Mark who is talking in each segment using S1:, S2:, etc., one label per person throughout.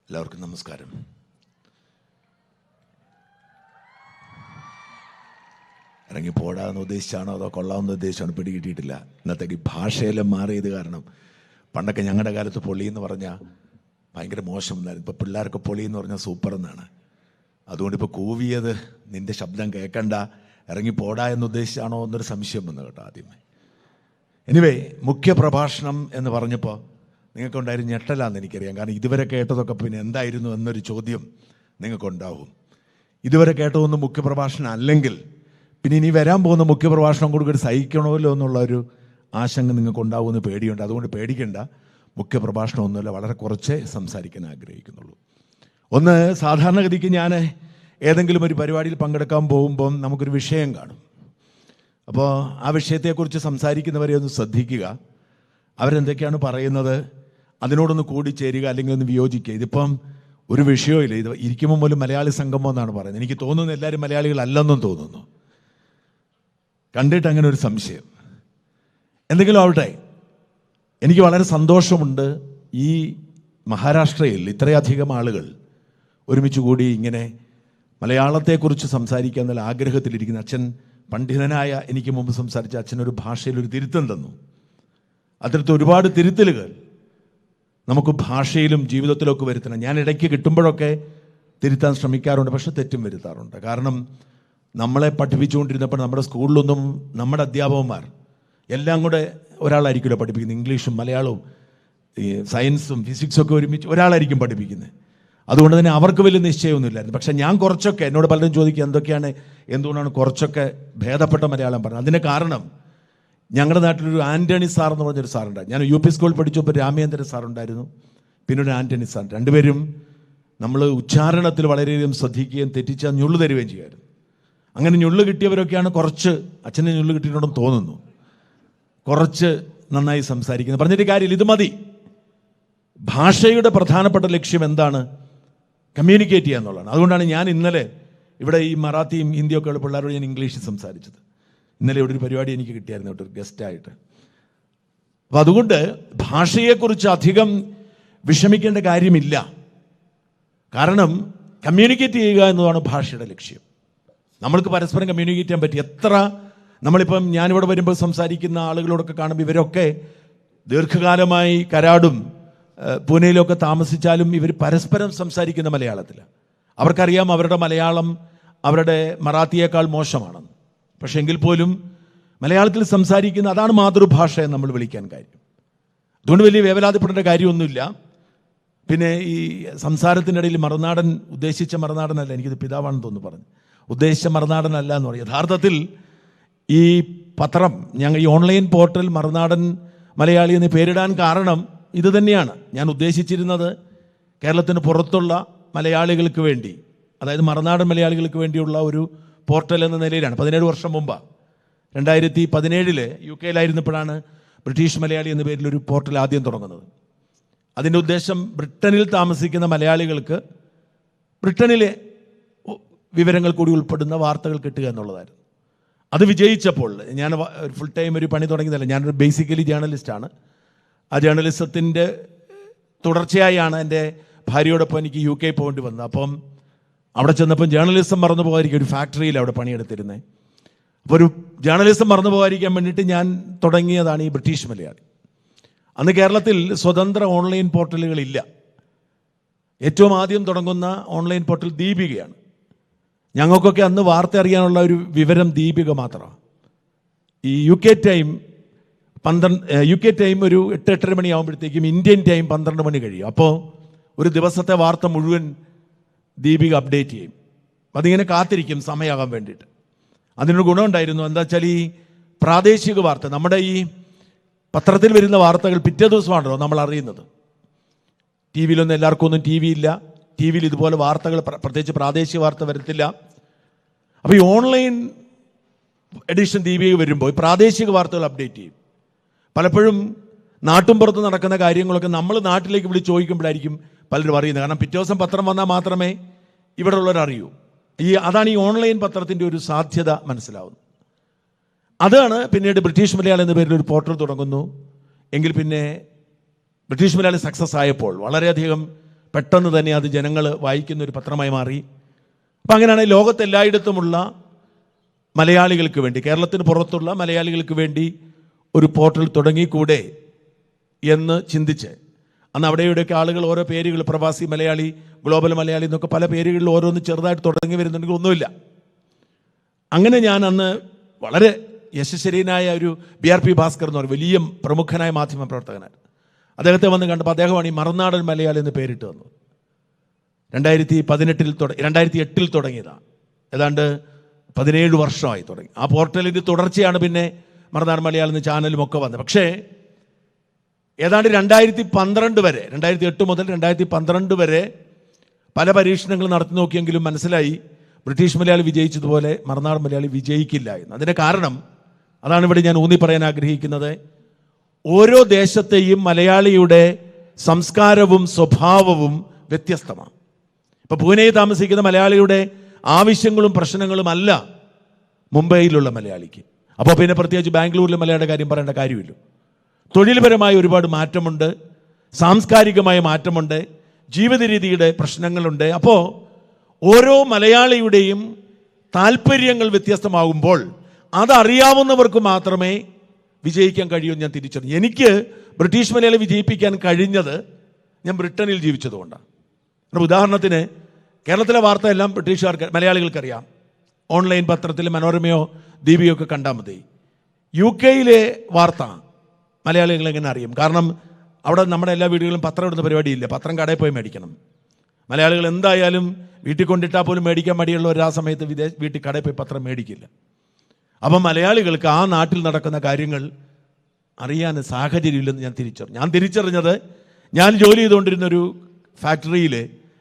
S1: എല്ലാവർക്കും നമസ്കാരം. ഇറങ്ങി പോടാന്ന് ഉദ്ദേശിച്ചാണോ അതോ കൊള്ളാമെന്ന് ഉദ്ദേശിച്ചാണോ പിടികിട്ടിയിട്ടില്ല. ഇന്നത്തേക്ക് ഭാഷയെല്ലാം മാറിയത് കാരണം പണ്ടൊക്കെ ഞങ്ങളുടെ കാലത്ത് പൊളി എന്ന് പറഞ്ഞാൽ ഭയങ്കര മോശം എന്നായിരുന്നു. ഇപ്പോൾ പിള്ളേർക്ക് പൊളി എന്ന് പറഞ്ഞാൽ സൂപ്പർ എന്നാണ്. അതുകൊണ്ട് ഇപ്പോൾ കൂവിയത് നിൻ്റെ ശബ്ദം കേൾക്കണ്ട, ഇറങ്ങി പോടാ എന്ന് ഉദ്ദേശിച്ചാണോ എന്നൊരു സംശയം വന്നു കേട്ടോ ആദ്യമേ. എനിവേ, മുഖ്യ പ്രഭാഷണം എന്ന് പറഞ്ഞപ്പോൾ നിങ്ങൾക്കുണ്ടായിരുന്നു ഞെട്ടലാന്ന് എനിക്കറിയാം. കാരണം ഇതുവരെ കേട്ടതൊക്കെ പിന്നെ എന്തായിരുന്നു എന്നൊരു ചോദ്യം നിങ്ങൾക്കുണ്ടാവും. ഇതുവരെ കേട്ടതൊന്നും മുഖ്യപ്രഭാഷണം അല്ലെങ്കിൽ പിന്നെ ഇനി വരാൻ പോകുന്ന മുഖ്യപ്രഭാഷണം കൊടുക്കുക സഹിക്കണമല്ലോ എന്നുള്ളൊരു ആശങ്ക നിങ്ങൾക്കുണ്ടാവുമെന്ന് പേടിയുണ്ട്. അതുകൊണ്ട് പേടിക്കേണ്ട, മുഖ്യപ്രഭാഷണമൊന്നുമില്ല, വളരെ കുറച്ചേ സംസാരിക്കാൻ ആഗ്രഹിക്കുന്നുള്ളൂ. ഒന്ന്, സാധാരണഗതിക്ക് ഞാൻ ഏതെങ്കിലും ഒരു പരിപാടിയിൽ പങ്കെടുക്കാൻ പോകുമ്പം നമുക്കൊരു വിഷയം കാണും. അപ്പോൾ ആ വിഷയത്തെക്കുറിച്ച് സംസാരിക്കുന്നവരെ ഒന്ന് ശ്രദ്ധിക്കുക. അവരെന്തൊക്കെയാണ് പറയുന്നത് അതിനോടൊന്ന് കൂടിച്ചേരുക അല്ലെങ്കിൽ ഒന്ന് വിയോജിക്കുക. ഇതിപ്പം ഒരു വിഷയമില്ല, ഇത് ഇരിക്കുമ്പോൾ പോലും മലയാളി സംഗമം എന്നാണ് പറയുന്നത്. എനിക്ക് തോന്നുന്നു എല്ലാവരും മലയാളികളല്ലെന്നും തോന്നുന്നു. കണ്ടിട്ട് അങ്ങനെ ഒരു സംശയം. എന്തെങ്കിലും ആവട്ടെ, എനിക്ക് വളരെ സന്തോഷമുണ്ട് ഈ മഹാരാഷ്ട്രയിൽ ഇത്രയധികം ആളുകൾ ഒരുമിച്ച് കൂടി ഇങ്ങനെ മലയാളത്തെക്കുറിച്ച് സംസാരിക്കുക എന്നുള്ള ആഗ്രഹത്തിലിരിക്കുന്ന അച്ഛൻ. പണ്ഡിതനായ എനിക്ക് മുമ്പ് സംസാരിച്ച അച്ഛനൊരു ഭാഷയിലൊരു തിരുത്തം തന്നു. അത്തരത്തിൽ ഒരുപാട് തിരുത്തലുകൾ നമുക്ക് ഭാഷയിലും ജീവിതത്തിലൊക്കെ വരുത്തണം. ഞാൻ ഇടയ്ക്ക് കിട്ടുമ്പോഴൊക്കെ തിരുത്താൻ ശ്രമിക്കാറുണ്ട്, പക്ഷെ തെറ്റും വരുത്താറുണ്ട്. കാരണം നമ്മളെ പഠിപ്പിച്ചുകൊണ്ടിരുന്നപ്പോൾ നമ്മുടെ സ്കൂളിലൊന്നും നമ്മുടെ അധ്യാപകന്മാർ എല്ലാം കൂടെ ഒരാളായിരിക്കുമല്ലോ പഠിപ്പിക്കുന്നത്. ഇംഗ്ലീഷും മലയാളവും സയൻസും ഫിസിക്സും ഒക്കെ ഒരുമിച്ച് ഒരാളായിരിക്കും പഠിപ്പിക്കുന്നത്. അതുകൊണ്ട് തന്നെ അവർക്ക് വലിയ നിശ്ചയമൊന്നുമില്ലായിരുന്നു. പക്ഷേ ഞാൻ കുറച്ചൊക്കെ, എന്നോട് പലരും ചോദിക്കുക എന്തുകൊണ്ടാണ് കുറച്ചൊക്കെ ഭേദപ്പെട്ട മലയാളം പറഞ്ഞത്. അതിന് കാരണം ഞങ്ങളുടെ നാട്ടിലൊരു ആൻ്റണി സാർ എന്ന് പറഞ്ഞൊരു സാറുണ്ടായിരുന്നു. ഞാൻ UP സ്കൂളിൽ പഠിച്ചപ്പോൾ രാമേന്ദ്രൻ സാറുണ്ടായിരുന്നു, പിന്നെ ഒരു ആൻ്റണി സാർ. രണ്ടുപേരും നമ്മൾ ഉച്ചാരണത്തിൽ വളരെയധികം ശ്രദ്ധിക്കുകയും തെറ്റിച്ചാൽ ഞുള്ളു തരുകയും ചെയ്യുമായിരുന്നു. അങ്ങനെ ഞുള്ളു കിട്ടിയവരൊക്കെയാണ് കുറച്ച്, അച്ഛനെ ഞുള്ളു കിട്ടിയിട്ടുണ്ടെന്ന് തോന്നുന്നു, കുറച്ച് നന്നായി സംസാരിക്കുന്നത്. പറഞ്ഞിട്ട് കാര്യമില്ല, ഇത് മതി. ഭാഷയുടെ പ്രധാനപ്പെട്ട ലക്ഷ്യം എന്താണ്? കമ്മ്യൂണിക്കേറ്റ് ചെയ്യുക എന്നുള്ളതാണ്. അതുകൊണ്ടാണ് ഞാൻ ഇന്നലെ ഇവിടെ ഈ മറാത്തിയും ഹിന്ദിയൊക്കെ ഉള്ള പിള്ളേരോട് ഞാൻ ഇംഗ്ലീഷിൽ സംസാരിച്ചത്. ഇന്നലെ ഇവിടെ ഒരു പരിപാടി എനിക്ക് കിട്ടിയായിരുന്നു കേട്ടോ, ഒരു ഗസ്റ്റായിട്ട്. അപ്പം അതുകൊണ്ട് ഭാഷയെക്കുറിച്ച് അധികം വിഷമിക്കേണ്ട കാര്യമില്ല. കാരണം കമ്മ്യൂണിക്കേറ്റ് ചെയ്യുക എന്നതാണ് ഭാഷയുടെ ലക്ഷ്യം. നമ്മൾക്ക് പരസ്പരം കമ്മ്യൂണിക്കേറ്റ് ചെയ്യാൻ പറ്റി. എത്ര നമ്മളിപ്പം ഞാനിവിടെ വരുമ്പോൾ സംസാരിക്കുന്ന ആളുകളോടൊക്കെ കാണുമ്പോൾ ഇവരൊക്കെ ദീർഘകാലമായി കരാടും പൂനെയിലൊക്കെ താമസിച്ചാലും ഇവർ പരസ്പരം സംസാരിക്കുന്ന മലയാളത്തിലാണ്. അവർക്കറിയാം അവരുടെ മലയാളം അവരുടെ മറാത്തിയേക്കാൾ മോശമാണെന്ന്. പക്ഷെ എങ്കിൽ പോലും മലയാളത്തിൽ സംസാരിക്കുന്ന അതാണ് മാതൃഭാഷ എന്ന് നമ്മൾ വിളിക്കാൻ കാര്യം. അതുകൊണ്ട് വലിയ വേവലാതിപ്പെടേണ്ട കാര്യമൊന്നുമില്ല. പിന്നെ ഈ സംസാരത്തിൻ്റെ ഇടയിൽ മറുനാടൻ, ഉദ്ദേശിച്ച മറുനാടനല്ല, എനിക്കിത് പിതാവാണെന്ന് തോന്നുന്നു പറഞ്ഞു, ഉദ്ദേശിച്ച മറുനാടനല്ല എന്ന് പറയും. യഥാർത്ഥത്തിൽ ഈ പത്രം, ഞങ്ങൾ ഈ ഓൺലൈൻ പോർട്ടൽ മറുനാടൻ മലയാളി എന്ന് പേരിടാൻ കാരണം ഇത് തന്നെയാണ്. ഞാൻ ഉദ്ദേശിച്ചിരുന്നത് കേരളത്തിന് പുറത്തുള്ള മലയാളികൾക്ക് വേണ്ടി, അതായത് മറുനാടൻ മലയാളികൾക്ക് വേണ്ടിയുള്ള ഒരു പോർട്ടൽ എന്ന നിലയിലാണ്. 17 വർഷം മുമ്പാണ്, 2017 UK-യിലായിരുന്നപ്പോഴാണ് ബ്രിട്ടീഷ് മലയാളി എന്ന പേരിൽ ഒരു പോർട്ടൽ ആദ്യം തുടങ്ങുന്നത്. അതിൻ്റെ ഉദ്ദേശം ബ്രിട്ടനിൽ താമസിക്കുന്ന മലയാളികൾക്ക് ബ്രിട്ടനിലെ വിവരങ്ങൾ കൂടി ഉൾപ്പെടുന്ന വാർത്തകൾ കിട്ടുക എന്നുള്ളതായിരുന്നു. അത് വിജയിച്ചപ്പോൾ ഞാൻ ഫുൾ ടൈം ഒരു പണി തുടങ്ങിയതല്ല, ഞാനൊരു ബേസിക്കലി ജേർണലിസ്റ്റാണ്. ആ ജേർണലിസത്തിൻ്റെ തുടർച്ചയായാണ് എൻ്റെ ഭാര്യയോടൊപ്പം എനിക്ക് UK പോകേണ്ടി വന്നത്. അപ്പം അവിടെ ചെന്നപ്പം ജേർണലിസം മറന്നു പോകാതിരിക്കും, ഒരു ഫാക്ടറിയിൽ അവിടെ പണിയെടുത്തിരുന്നത്. അപ്പോൾ ഒരു ജേർണലിസം മറന്നു പോകാതിരിക്കാൻ വേണ്ടിയിട്ട് ഞാൻ തുടങ്ങിയതാണ് ഈ ബ്രിട്ടീഷ് മലയാളി. അന്ന് കേരളത്തിൽ സ്വതന്ത്ര ഓൺലൈൻ പോർട്ടലുകളില്ല. ഏറ്റവും ആദ്യം തുടങ്ങുന്ന ഓൺലൈൻ പോർട്ടൽ ദീപികയാണ്. ഞങ്ങൾക്കൊക്കെ അന്ന് വാർത്ത അറിയാനുള്ള ഒരു വിവരം ദീപിക മാത്രമാണ്. ഈ UK ടൈം ഒരു 8-8:30 മണിയാകുമ്പോഴത്തേക്കും ഇന്ത്യൻ ടൈം 12 മണി കഴിയും. അപ്പോൾ ഒരു ദിവസത്തെ വാർത്ത മുഴുവൻ ദീപിക അപ്ഡേറ്റ് ചെയ്യും. അതിങ്ങനെ കാത്തിരിക്കും സമയമാകാൻ വേണ്ടിയിട്ട്. അതിനൊരു ഗുണമുണ്ടായിരുന്നു. എന്താ വെച്ചാൽ ഈ പ്രാദേശിക വാർത്ത, നമ്മുടെ ഈ പത്രത്തിൽ വരുന്ന വാർത്തകൾ പിറ്റേ ദിവസമാണല്ലോ നമ്മൾ അറിയുന്നത്. TV-യിലൊന്നും എല്ലാവർക്കും ഒന്നും TV ഇല്ല. TV-യിൽ ഇതുപോലെ വാർത്തകൾ, പ്രത്യേകിച്ച് പ്രാദേശിക വാർത്ത വരത്തില്ല. അപ്പോൾ ഈ ഓൺലൈൻ എഡിഷൻ ദീപിക വരുമ്പോൾ പ്രാദേശിക വാർത്തകൾ അപ്ഡേറ്റ് ചെയ്യും. പലപ്പോഴും നാട്ടുംപുറത്ത് നടക്കുന്ന കാര്യങ്ങളൊക്കെ നമ്മൾ നാട്ടിലേക്ക് വിളിച്ച് ചോദിക്കുമ്പോഴായിരിക്കും പലരും അറിയുന്നത്. കാരണം പിറ്റേ ദിവസം പത്രം വന്നാൽ മാത്രമേ ഇവിടെ ഉള്ളവരറിയൂ. അതാണ് ഈ ഓൺലൈൻ പത്രത്തിൻ്റെ ഒരു സാധ്യത മനസ്സിലാവുന്നത്. അതാണ് പിന്നീട് ബ്രിട്ടീഷ് മലയാളം എന്ന പേരിൽ ഒരു പോർട്ടൽ തുടങ്ങുന്നു. എങ്കിൽ പിന്നെ ബ്രിട്ടീഷ് മലയാളി സക്സസ് ആയപ്പോൾ വളരെയധികം പെട്ടെന്ന് തന്നെ അത് ജനങ്ങൾ വായിക്കുന്ന ഒരു പത്രമായി മാറി. അപ്പം അങ്ങനെയാണെങ്കിൽ ലോകത്തെല്ലായിടത്തുമുള്ള മലയാളികൾക്ക് വേണ്ടി, കേരളത്തിന് പുറത്തുള്ള മലയാളികൾക്ക് വേണ്ടി ഒരു പോർട്ടൽ തുടങ്ങിക്കൂടെ എന്ന് ചിന്തിച്ച്, അന്ന് അവിടെ ഇവിടെയൊക്കെ ആളുകൾ ഓരോ പേരുകൾ, പ്രവാസി മലയാളി, ഗ്ലോബൽ മലയാളി എന്നൊക്കെ പല പേരുകളിൽ ഓരോന്ന് ചെറുതായിട്ട് തുടങ്ങി വരുന്നുണ്ടെങ്കിൽ ഒന്നുമില്ല. അങ്ങനെ ഞാൻ അന്ന് വളരെ യശസ്വരീനായ ഒരു BRP ഭാസ്കർ എന്ന് പറയും, വലിയ പ്രമുഖനായ മാധ്യമ പ്രവർത്തകനാണ്. അദ്ദേഹത്തെ വന്ന് കണ്ടപ്പോൾ അദ്ദേഹമാണ് ഈ മറുനാടൻ മലയാളി എന്ന് പേരിട്ട് വന്നത്. 2008 തുടങ്ങിയതാണ്. ഏതാണ്ട് 17 വർഷമായി തുടങ്ങി. ആ പോർട്ടലിൻ്റെ തുടർച്ചയാണ് പിന്നെ മറുനാടൻ മലയാളം എന്ന ചാനലും ഒക്കെ വന്നത്. പക്ഷേ ഏതാണ്ട് 2012 വരെ, 2008 മുതൽ 2012 വരെ പല പരീക്ഷണങ്ങൾ നടത്തി നോക്കിയെങ്കിലും മനസ്സിലായി ബ്രിട്ടീഷ് മലയാളി വിജയിച്ചതുപോലെ മറുനാടൻ മലയാളി വിജയിക്കില്ല എന്ന്. അതിൻ്റെ കാരണം അതാണ് ഇവിടെ ഞാൻ ഊന്നി പറയാൻ ആഗ്രഹിക്കുന്നത്. ഓരോ ദേശത്തെയും മലയാളിയുടെ സംസ്കാരവും സ്വഭാവവും വ്യത്യസ്തമാണ്. ഇപ്പോൾ പൂനെയിൽ താമസിക്കുന്ന മലയാളിയുടെ ആവശ്യങ്ങളും പ്രശ്നങ്ങളും അല്ല മുംബൈയിലുള്ള മലയാളിക്ക്. അപ്പോൾ പിന്നെ പ്രത്യേകിച്ച് ബാംഗ്ലൂരിലെ മലയാളിയുടെ കാര്യം പറയേണ്ട കാര്യമില്ല. തൊഴിൽപരമായ ഒരുപാട് മാറ്റമുണ്ട്, സാംസ്കാരികമായ മാറ്റമുണ്ട്, ജീവിത രീതിയുടെ പ്രശ്നങ്ങളുണ്ട്. അപ്പോൾ ഓരോ മലയാളിയുടെയും താല്പര്യങ്ങൾ വ്യത്യസ്തമാകുമ്പോൾ അതറിയാവുന്നവർക്ക് മാത്രമേ വിജയിക്കാൻ കഴിയൂ ഞാൻ തിരിച്ചറിഞ്ഞു. എനിക്ക് ബ്രിട്ടീഷ് മലയാളി വിജയിപ്പിക്കാൻ കഴിഞ്ഞത് ഞാൻ ബ്രിട്ടനിൽ ജീവിച്ചതുകൊണ്ടാണ്. ഉദാഹരണത്തിന് കേരളത്തിലെ വാർത്ത എല്ലാം ബ്രിട്ടീഷുകാർക്ക്, മലയാളികൾക്കറിയാം. ഓൺലൈൻ പത്രത്തിൽ മനോരമയോ ദീപികയോ ഒക്കെ കണ്ടാൽ മതി. UK വാർത്ത മലയാളികൾ എങ്ങനെ അറിയും? കാരണം അവിടെ നമ്മുടെ എല്ലാ വീടുകളിലും പത്രം ഇടുന്ന പരിപാടിയില്ല. പത്രം കടയിൽ പോയി മേടിക്കണം. മലയാളികൾ എന്തായാലും വീട്ടിൽ കൊണ്ടിട്ടാൽ പോലും മേടിക്കാൻ മടിയുള്ള ആ സമയത്ത് വീട്ടിൽ കടയിൽ പോയി പത്രം മേടിക്കില്ല. അപ്പം മലയാളികൾക്ക് ആ നാട്ടിൽ നടക്കുന്ന കാര്യങ്ങൾ അറിയാൻ സാഹചര്യമില്ലെന്ന് ഞാൻ തിരിച്ചറിഞ്ഞത് ഞാൻ ജോലി ചെയ്തുകൊണ്ടിരുന്നൊരു ഫാക്ടറിയിൽ,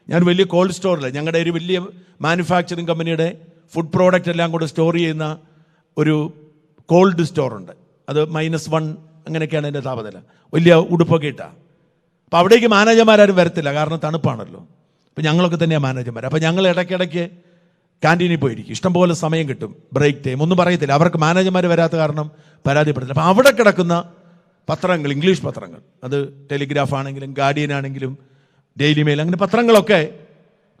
S1: ഞാൻ വലിയ കോൾഡ് സ്റ്റോറിൽ, ഞങ്ങളുടെ ഒരു വലിയ മാനുഫാക്ചറിങ് കമ്പനിയുടെ ഫുഡ് പ്രോഡക്റ്റ് എല്ലാം കൂടെ സ്റ്റോർ ചെയ്യുന്ന ഒരു കോൾഡ് സ്റ്റോറുണ്ട്. അത് -1 അങ്ങനെയൊക്കെയാണ് എൻ്റെ താപനില, വലിയ ഉടുപ്പൊക്കെ ഇട്ടാൽ. അപ്പോൾ അവിടേക്ക് മാനേജർമാരും വരത്തില്ല, കാരണം തണുപ്പാണല്ലോ. അപ്പോൾ ഞങ്ങളൊക്കെ തന്നെയാണ് മാനേജർമാർ. അപ്പോൾ ഞങ്ങൾ ഇടയ്ക്കിടയ്ക്ക് ക്യാൻറ്റീനിൽ പോയിരിക്കും. ഇഷ്ടംപോലെ സമയം കിട്ടും, ബ്രേക്ക് ടൈം ഒന്നും പറയത്തില്ല. അവർക്ക് മാനേജർമാർ വരാത്ത കാരണം പരാതിപ്പെടത്തില്ല. അപ്പോൾ അവിടെ കിടക്കുന്ന പത്രങ്ങൾ, ഇംഗ്ലീഷ് പത്രങ്ങൾ, അത് ടെലിഗ്രാഫ് ആണെങ്കിലും ഗാർഡിയൻ ആണെങ്കിലും ഡെയിലി മെയിൽ, അങ്ങനെ പത്രങ്ങളൊക്കെ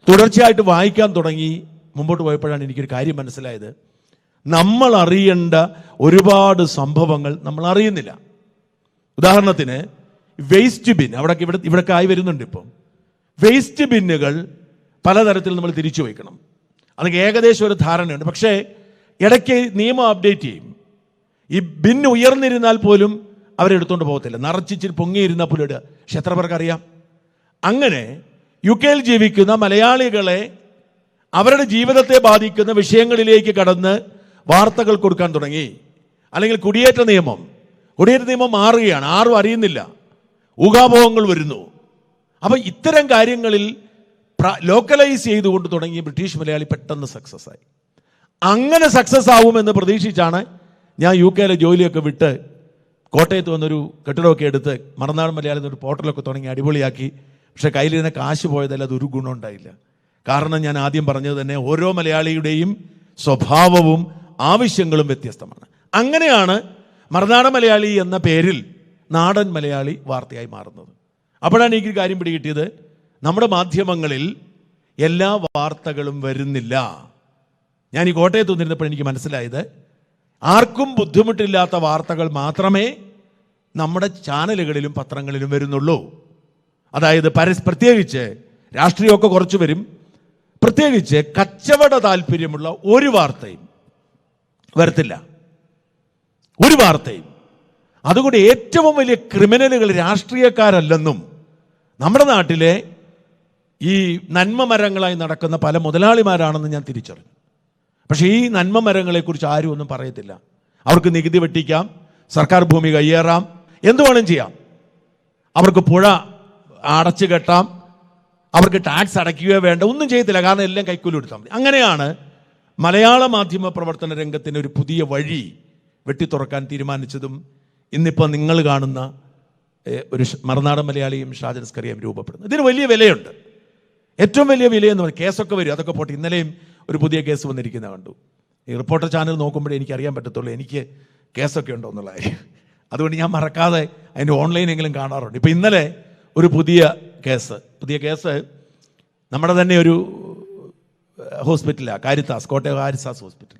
S1: തുടർച്ചയായിട്ട് വായിക്കാൻ തുടങ്ങി. മുമ്പോട്ട് പോയപ്പോഴാണ് എനിക്കൊരു കാര്യം മനസ്സിലായത്. നമ്മൾ അറിയേണ്ട ഒരുപാട് സംഭവങ്ങൾ നമ്മൾ അറിയുന്നില്ല. ഉദാഹരണത്തിന് വേസ്റ്റ് ബിൻ, ഇവിടൊക്കെ ആയി വരുന്നുണ്ട്. ഇപ്പം വേസ്റ്റ് ബിന്നുകൾ പലതരത്തിൽ നമ്മൾ തിരിച്ചു വയ്ക്കണം. അതൊക്കെ ഏകദേശം ഒരു ധാരണയുണ്ട്. പക്ഷേ ഇടയ്ക്ക് നിയമം അപ്ഡേറ്റ് ചെയ്യും. ഈ ബിൻ ഉയർന്നിരുന്നാൽ പോലും അവരെടുത്തുകൊണ്ട് പോകത്തില്ല, നിറച്ചിച്ചിരി പൊങ്ങിയിരുന്നാൽ പോലും ഇടുക. പക്ഷെ എത്ര പേർക്ക് അറിയാം? അങ്ങനെ UK ജീവിക്കുന്ന മലയാളികളെ അവരുടെ ജീവിതത്തെ ബാധിക്കുന്ന വിഷയങ്ങളിലേക്ക് കടന്ന് വാർത്തകൾ കൊടുക്കാൻ തുടങ്ങി. അല്ലെങ്കിൽ കുടിയേറ്റ നിയമം മാറുകയാണ്, ആരും അറിയുന്നില്ല, ഊഹാപോഹങ്ങൾ വരുന്നു. അപ്പം ഇത്തരം കാര്യങ്ങളിൽ ലോക്കലൈസ് ചെയ്തുകൊണ്ട് തുടങ്ങി ബ്രിട്ടീഷ് മലയാളി പെട്ടെന്ന് സക്സസ് ആയി. അങ്ങനെ സക്സസ് ആവുമെന്ന് പ്രതീക്ഷിച്ചാണ് ഞാൻ UK ജോലിയൊക്കെ വിട്ട് കോട്ടയത്ത് വന്നൊരു കെട്ടിടമൊക്കെ എടുത്ത് മറുനാടൻ മലയാളി എന്നൊരു പോർട്ടലൊക്കെ തുടങ്ങി അടിപൊളിയാക്കി. പക്ഷേ കയ്യിലിരുന്ന കാശ് പോയതല്ല, അതൊരു ഗുണം ഉണ്ടായില്ല. കാരണം ഞാൻ ആദ്യം പറഞ്ഞത് തന്നെ, ഓരോ മലയാളിയുടെയും സ്വഭാവവും ആവശ്യങ്ങളും വ്യത്യസ്തമാണ്. അങ്ങനെയാണ് മറുനാടൻ മലയാളി എന്ന പേരിൽ നാടൻ മലയാളി വാർത്തയായി മാറുന്നത്. അപ്പോഴാണ് എനിക്ക് കാര്യം പിടികിട്ടിയത്, നമ്മുടെ മാധ്യമങ്ങളിൽ എല്ലാ വാർത്തകളും വരുന്നില്ല. ഞാൻ ഈ കോട്ടയത്ത് വന്നിരുന്നപ്പോൾ എനിക്ക് മനസ്സിലായത്, ആർക്കും ബുദ്ധിമുട്ടില്ലാത്ത വാർത്തകൾ മാത്രമേ നമ്മുടെ ചാനലുകളിലും പത്രങ്ങളിലും വരുന്നുള്ളൂ. അതായത് പ്രത്യേകിച്ച് രാഷ്ട്രീയമൊക്കെ കുറച്ച് വരും, പ്രത്യേകിച്ച് കച്ചവട താല്പര്യമുള്ള ഒരു വാർത്തയും വരത്തില്ല, ഒരു വാർത്തയും. അതുകൊണ്ട് ഏറ്റവും വലിയ ക്രിമിനലുകൾ രാഷ്ട്രീയക്കാരല്ലെന്നും നമ്മുടെ നാട്ടിലെ ഈ നന്മ മരങ്ങളായി നടക്കുന്ന പല മുതലാളിമാരാണെന്ന് ഞാൻ തിരിച്ചറിഞ്ഞു. പക്ഷേ ഈ നന്മ മരങ്ങളെക്കുറിച്ച് ആരും ഒന്നും പറയത്തില്ല. അവർക്ക് നികുതി വെട്ടിക്കാം, സർക്കാർ ഭൂമി കയ്യേറാം, എന്തു വേണം ചെയ്യാം. അവർക്ക് പുഴ അടച്ചു കെട്ടാം, അവർക്ക് ടാക്സ് അടയ്ക്കുകയോ വേണ്ട, ഒന്നും ചെയ്യത്തില്ല. കാരണം എല്ലാം കൈക്കൂലി എടുത്താൽ മതി. അങ്ങനെയാണ് മലയാള മാധ്യമ പ്രവർത്തന രംഗത്തിന് ഒരു പുതിയ വഴി വെട്ടിത്തുറക്കാൻ തീരുമാനിച്ചതും ഇന്നിപ്പോൾ നിങ്ങൾ കാണുന്ന ഒരു മറുനാടൻ മലയാളിയും ഷാജൻ സ്കറിയയും രൂപപ്പെടുന്നു. ഇതിന് വലിയ വിലയുണ്ട്. ഏറ്റവും വലിയ വിലയെന്ന് പറഞ്ഞാൽ കേസൊക്കെ വരും, അതൊക്കെ പോട്ടെ. ഇന്നലെയും ഒരു പുതിയ കേസ് വന്നിരിക്കുന്ന കണ്ടു. ഈ റിപ്പോർട്ടർ ചാനൽ നോക്കുമ്പോഴേ എനിക്കറിയാൻ പറ്റത്തുള്ളൂ എനിക്ക് കേസൊക്കെ ഉണ്ടോ എന്നുള്ള കാര്യം. അതുകൊണ്ട് ഞാൻ മറക്കാതെ അതിൻ്റെ ഓൺലൈനെങ്കിലും കാണാറുണ്ട്. ഇപ്പം ഇന്നലെ ഒരു പുതിയ കേസ്, പുതിയ കേസ് നമ്മുടെ തന്നെ ഒരു ഹോസ്പിറ്റലാണ്, Caritas, Kottayam Caritas hospital.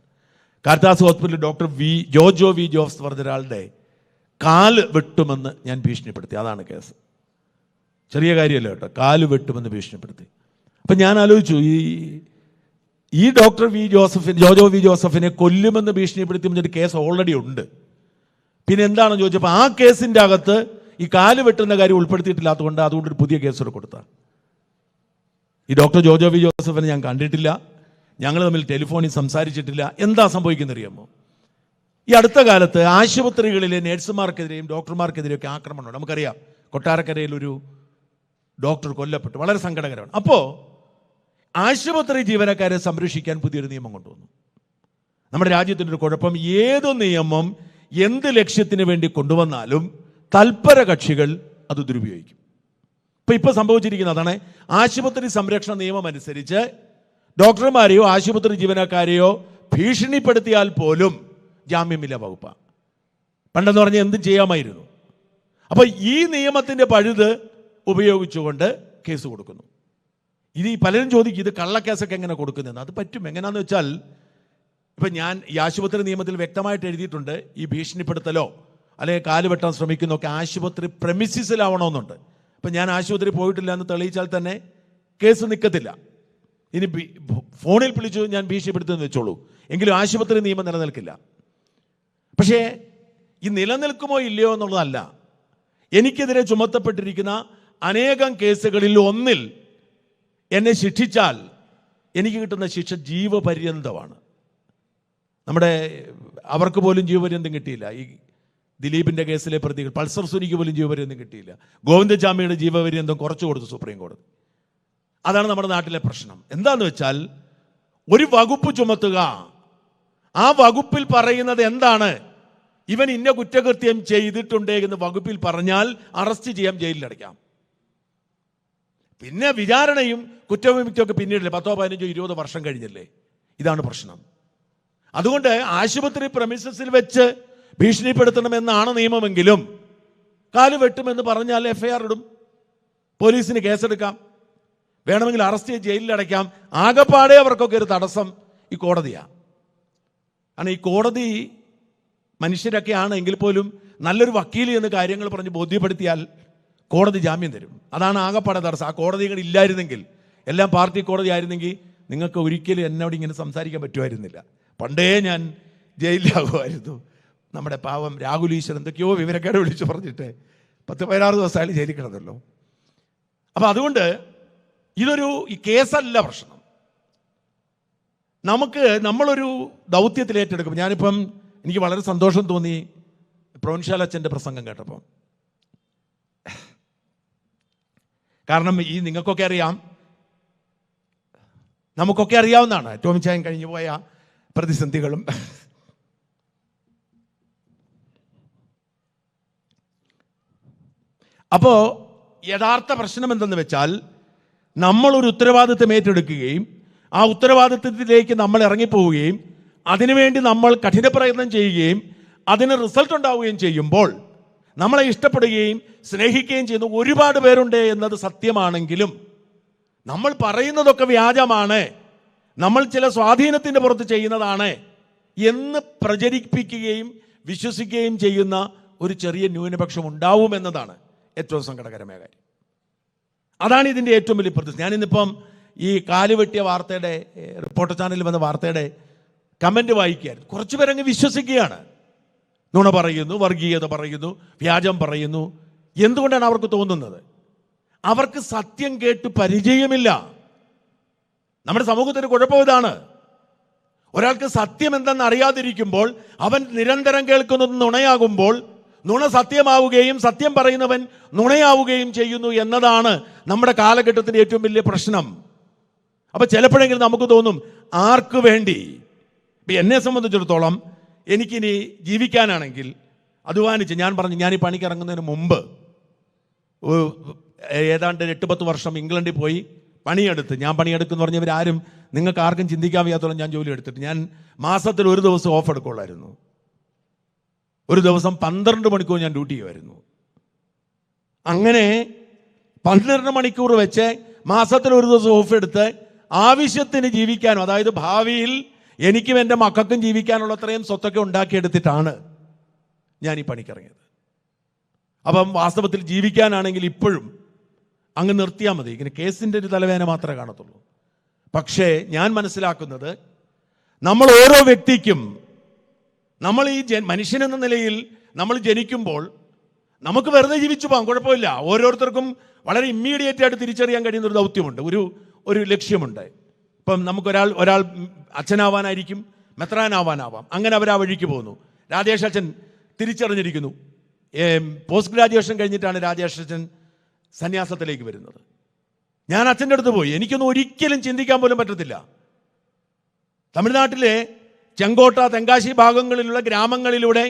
S1: Caritas ഹോസ്പിറ്റലിൽ ഡോക്ടർ ജോജോ വി ജോസ് പറഞ്ഞ ഒരാളുടെ കാല് വെട്ടുമെന്ന് ഞാൻ ഭീഷണിപ്പെടുത്തി. അതാണ് കേസ്. ചെറിയ കാര്യമല്ല കേട്ടോ, കാല് വെട്ടുമെന്ന് ഭീഷണിപ്പെടുത്തി. അപ്പം ഞാൻ ആലോചിച്ചു, ഈ ഡോക്ടർ ജോജോ വി ജോസഫിനെ കൊല്ലുമെന്ന് ഭീഷണിപ്പെടുത്തി ഒരു കേസ് ഓൾറെഡി ഉണ്ട്. പിന്നെ എന്താണെന്ന് ചോദിച്ചപ്പോൾ ആ കേസിൻ്റെ അകത്ത് ഈ കാല് വെട്ടുന്ന കാര്യം ഉൾപ്പെടുത്തിയിട്ടില്ലാത്തതുകൊണ്ട് അതുകൊണ്ടൊരു പുതിയ കേസ് കൊടുത്താൽ. ഈ ഡോക്ടർ ജോജോ വി ജോസഫിനെ ഞാൻ കണ്ടിട്ടില്ല, ഞങ്ങൾ തമ്മിൽ ടെലിഫോണിൽ സംസാരിച്ചിട്ടില്ല. എന്താ സംഭവിക്കുന്നത് അറിയാമോ? ഈ അടുത്ത കാലത്ത് ആശുപത്രികളിലെ നഴ്സുമാർക്കെതിരെയും ഡോക്ടർമാർക്കെതിരെയൊക്കെ ആക്രമണമുണ്ട്. നമുക്കറിയാം, കൊട്ടാരക്കരയിൽ ഒരു ഡോക്ടർ കൊല്ലപ്പെട്ടു. വളരെ സങ്കടകരമാണ്. അപ്പോൾ ആശുപത്രി ജീവനക്കാരെ സംരക്ഷിക്കാൻ പുതിയൊരു നിയമം കൊണ്ടുവന്നു. നമ്മുടെ രാജ്യത്തിൻ്റെ ഒരു കുഴപ്പം, ഏത് നിയമം എന്ത് ലക്ഷ്യത്തിന് വേണ്ടി കൊണ്ടുവന്നാലും തൽപര കക്ഷികൾ അത് ദുരുപയോഗിക്കും. ഇപ്പൊ സംഭവിച്ചിരിക്കുന്നത് അതാണ്. ആശുപത്രി സംരക്ഷണ നിയമം അനുസരിച്ച് ഡോക്ടർമാരെയോ ആശുപത്രി ജീവനക്കാരെയോ ഭീഷണിപ്പെടുത്തിയാൽ പോലും ജാമ്യമില്ല വകുപ്പാണ്. പണ്ടെന്ന് പറഞ്ഞാൽ എന്തും ചെയ്യാമായിരുന്നു. അപ്പോൾ ഈ നിയമത്തിൻ്റെ പഴുത് ഉപയോഗിച്ചുകൊണ്ട് കേസ് കൊടുക്കുന്നു. ഇത് പലരും ചോദിക്കും, ഇത് കള്ളക്കേസൊക്കെ എങ്ങനെ കൊടുക്കുന്നതെന്ന്. അത് പറ്റും. എങ്ങനെയാണെന്ന് വെച്ചാൽ, ഇപ്പം ഞാൻ ഈ ആശുപത്രി നിയമത്തിൽ വ്യക്തമായിട്ട് എഴുതിയിട്ടുണ്ട്, ഈ ഭീഷണിപ്പെടുത്തലോ അല്ലെങ്കിൽ കാല് വെട്ടാൻ ശ്രമിക്കുന്നതൊക്കെ ആശുപത്രി പ്രെമിസിസിലാവണമെന്നുണ്ട്. അപ്പം ഞാൻ ആശുപത്രി പോയിട്ടില്ല എന്ന് തെളിയിച്ചാൽ തന്നെ കേസ് നിൽക്കത്തില്ല. ഇനി ഫോണിൽ വിളിച്ചു ഞാൻ ഭീഷണിപ്പെടുത്തുമെന്ന് വെച്ചോളൂ, എങ്കിലും ആശുപത്രി നിയമം നിലനിൽക്കില്ല. പക്ഷേ ഈ നിലനിൽക്കുമോ ഇല്ലയോ എന്നുള്ളതല്ല, എനിക്കെതിരെ ചുമത്തപ്പെട്ടിരിക്കുന്ന അനേകം കേസുകളിൽ ഒന്നിൽ എന്നെ ശിക്ഷിച്ചാൽ എനിക്ക് കിട്ടുന്ന ശിക്ഷ ജീവപര്യന്തമാണ്. അവർക്ക് പോലും ജീവപര്യന്തം കിട്ടിയില്ല. ഈ ദിലീപിൻ്റെ കേസിലെ പ്രതികൾ, പൾസർ സുനിക്ക് പോലും ജീവപര്യന്തം കിട്ടിയില്ല. ഗോവിന്ദചാമിയുടെ ജീവപര്യന്തം കുറച്ചു കൊടുത്തു സുപ്രീം കോടതി. അതാണ് നമ്മുടെ നാട്ടിലെ പ്രശ്നം. എന്താന്ന് വെച്ചാൽ, ഒരു വകുപ്പ് ചുമത്തുക, ആ വകുപ്പിൽ പറയുന്നത് എന്താണ്, ഇവൻ ഇന്ന കുറ്റകൃത്യം ചെയ്തിട്ടുണ്ട് എന്ന് വകുപ്പിൽ പറഞ്ഞാൽ അറസ്റ്റ് ചെയ്യാം, ജയിലിലടയ്ക്കാം. പിന്നെ വിചാരണയും കുറ്റവിമുക്തിയൊക്കെ പിന്നീടല്ലേ, 10, 15, 20 വർഷം കഴിഞ്ഞല്ലേ. ഇതാണ് പ്രശ്നം. അതുകൊണ്ട് ആശുപത്രി പ്രമിസസിൽ വെച്ച് ഭീഷണിപ്പെടുത്തണമെന്നാണ് നിയമമെങ്കിലും കാല് വെട്ടുമെന്ന് പറഞ്ഞാൽ FIR ഇടും, പോലീസിന് കേസെടുക്കാം, വേണമെങ്കിൽ അറസ്റ്റ് ചെയ്ത് ജയിലിലടയ്ക്കാം. ആകെപ്പാടെ അവർക്കൊക്കെ ഒരു തടസ്സം ഈ കോടതിയാണ്. കാരണം ഈ കോടതി മനുഷ്യരൊക്കെ ആണെങ്കിൽ പോലും നല്ലൊരു വക്കീൽ എന്ന് കാര്യങ്ങൾ പറഞ്ഞ് ബോധ്യപ്പെടുത്തിയാൽ കോടതി ജാമ്യം തരും. അതാണ് ആകെപ്പാടെ തടസ്സം. ആ കോടതികൾ ഇല്ലായിരുന്നെങ്കിൽ, എല്ലാം പാർട്ടി കോടതി ആയിരുന്നെങ്കിൽ നിങ്ങൾക്ക് ഒരിക്കലും എന്നോട് ഇങ്ങനെ സംസാരിക്കാൻ പറ്റുമായിരുന്നില്ല. പണ്ടേ ഞാൻ ജയിലിലാകുമായിരുന്നു. നമ്മുടെ പാവം രാഹുൽ ഈശ്വർ എന്തൊക്കെയോ വിവരക്കേട് വിളിച്ചു പറഞ്ഞിട്ട് 10-16 ദിവസമായാലും ജയിലിൽ കിടന്നല്ലോ. അപ്പം അതുകൊണ്ട് ഈ കേസല്ല പ്രശ്നം. നമ്മളൊരു ദൗത്യത്തിൽ ഏറ്റെടുക്കും. ഞാനിപ്പം എനിക്ക് വളരെ സന്തോഷം തോന്നി പ്രൊവിൻഷ്യൽ അച്ഛൻ്റെ പ്രസംഗം കേട്ടപ്പം. കാരണം നിങ്ങൾക്കൊക്കെ അറിയാം, നമുക്കൊക്കെ അറിയാവുന്നതാണ് ടോമിച്ചായൻ കഴിഞ്ഞു പോയ പ്രതിസന്ധികളും. അപ്പോൾ യഥാർത്ഥ പ്രശ്നം എന്തെന്ന് വെച്ചാൽ, നമ്മളൊരു ഉത്തരവാദിത്വം ഏറ്റെടുക്കുകയും ആ ഉത്തരവാദിത്വത്തിലേക്ക് നമ്മൾ ഇറങ്ങിപ്പോവുകയും അതിനുവേണ്ടി നമ്മൾ കഠിന പ്രയത്നം ചെയ്യുകയും അതിന് റിസൾട്ട് ഉണ്ടാവുകയും ചെയ്യുമ്പോൾ നമ്മളെ ഇഷ്ടപ്പെടുകയും സ്നേഹിക്കുകയും ചെയ്യുന്ന ഒരുപാട് പേരുണ്ട് എന്നത് സത്യമാണെങ്കിലും, നമ്മൾ പറയുന്നതൊക്കെ വ്യാജമാണ്, നമ്മൾ ചില സ്വാധീനത്തിൻ്റെ പുറത്ത് ചെയ്യുന്നതാണ് എന്ന് പ്രചരിപ്പിക്കുകയും വിശ്വസിക്കുകയും ചെയ്യുന്ന ഒരു ചെറിയ ന്യൂനപക്ഷം ഉണ്ടാവുമെന്നതാണ് ഏറ്റവും സങ്കടകരമായ കാര്യം. അതാണ് ഇതിൻ്റെ ഏറ്റവും വലിയ പ്രതിസന്ധി. ഞാനിന്നിപ്പം ഈ കാലുവെട്ടിയ വാർത്തയുടെ, റിപ്പോർട്ടർ ചാനലിൽ വന്ന വാർത്തയുടെ കമൻറ്റ് വായിക്കുകയായിരുന്നു. കുറച്ച് പേരങ്ങ് വിശ്വസിക്കുകയാണ്. നുണ പറയുന്നു, വർഗീയത പറയുന്നു, വ്യാജം പറയുന്നു. എന്തുകൊണ്ടാണ് അവർക്ക് തോന്നുന്നത്? അവർക്ക് സത്യം കേട്ട് പരിചയമില്ല. നമ്മുടെ സമൂഹത്തിന് കുഴപ്പം ഇതാണ്. ഒരാൾക്ക് സത്യം എന്തെന്ന് അറിയാതിരിക്കുമ്പോൾ അവൻ നിരന്തരം കേൾക്കുന്നത് നുണയാകുമ്പോൾ നുണ സത്യമാവുകയും സത്യം പറയുന്നവൻ നുണയാവുകയും ചെയ്യുന്നു എന്നതാണ് നമ്മുടെ കാലഘട്ടത്തിൻ്റെ ഏറ്റവും വലിയ പ്രശ്നം. അപ്പം ചിലപ്പോഴെങ്കിലും നമുക്ക് തോന്നും, ആർക്ക് വേണ്ടി? എന്നെ സംബന്ധിച്ചിടത്തോളം എനിക്കിനി ജീവിക്കാനാണെങ്കിൽ അധ്വാനിച്ച്, ഞാൻ ഈ പണിക്ക് ഇറങ്ങുന്നതിന് മുമ്പ് ഏതാണ്ട് 8-10 വർഷം ഇംഗ്ലണ്ടിൽ പോയി പണിയെടുത്ത്, ഞാൻ പണിയെടുക്കുമെന്ന് പറഞ്ഞവരാരും നിങ്ങൾക്ക് ആർക്കും ചിന്തിക്കാൻ വയ്യാത്തോളം ഞാൻ ജോലി എടുത്തിട്ട് ഞാൻ മാസത്തിൽ ഒരു ദിവസം ഓഫ് എടുക്കുള്ളായിരുന്നു. ഒരു ദിവസം 12 മണിക്കൂർ ഞാൻ ഡ്യൂട്ടി ചെയ്യുമായിരുന്നു. അങ്ങനെ
S2: 12 മണിക്കൂർ വെച്ച് മാസത്തിൽ ഒരു ദിവസം ഓഫ് എടുത്ത് ആവശ്യത്തിന് ജീവിക്കാനും, അതായത് ഭാവിയിൽ എനിക്കും എൻ്റെ മക്കൾക്കും ജീവിക്കാനുള്ള അത്രയും സ്വത്തൊക്കെ ഉണ്ടാക്കിയെടുത്തിട്ടാണ് ഞാൻ ഈ പണിക്കിറങ്ങിയത്. അപ്പം വാസ്തവത്തിൽ ജീവിക്കാനാണെങ്കിൽ ഇപ്പോഴും അങ്ങ് നിർത്തിയാൽ മതി. ഇങ്ങനെ കേസിൻ്റെ ഒരു തലവേദന മാത്രമേ കാണത്തുള്ളൂ. പക്ഷേ ഞാൻ മനസ്സിലാക്കുന്നത്, നമ്മൾ ഓരോ വ്യക്തിക്കും, നമ്മൾ ഈ മനുഷ്യനെന്ന നിലയിൽ നമ്മൾ ജനിക്കുമ്പോൾ നമുക്ക് വെറുതെ ജീവിച്ചു പോകാം, കുഴപ്പമില്ല. ഓരോരുത്തർക്കും വളരെ ഇമ്മീഡിയറ്റ് ആയിട്ട് തിരിച്ചറിയാൻ കഴിയുന്ന ഒരു ദൗത്യമുണ്ട്, ഒരു ലക്ഷ്യമുണ്ട്. ഇപ്പം ഒരാൾ അച്ഛനാവാനായിരിക്കും, മെത്രാനാവാനാവാം. അങ്ങനെ അവർ ആ വഴിക്ക് പോകുന്നു. രാജേഷ് അച്ഛൻ തിരിച്ചറിഞ്ഞിരിക്കുന്നു. പോസ്റ്റ് ഗ്രാജുവേഷൻ കഴിഞ്ഞിട്ടാണ് രാജേഷ് അച്ഛൻ സന്യാസത്തിലേക്ക് വരുന്നത്. ഞാൻ അച്ഛൻ്റെ അടുത്ത് പോയി. എനിക്കൊന്നും ഒരിക്കലും ചിന്തിക്കാൻ പോലും പറ്റത്തില്ല. തമിഴ്നാട്ടിലെ ചെങ്കോട്ട, തെങ്കാശി ഭാഗങ്ങളിലുള്ള ഗ്രാമങ്ങളിലൂടെ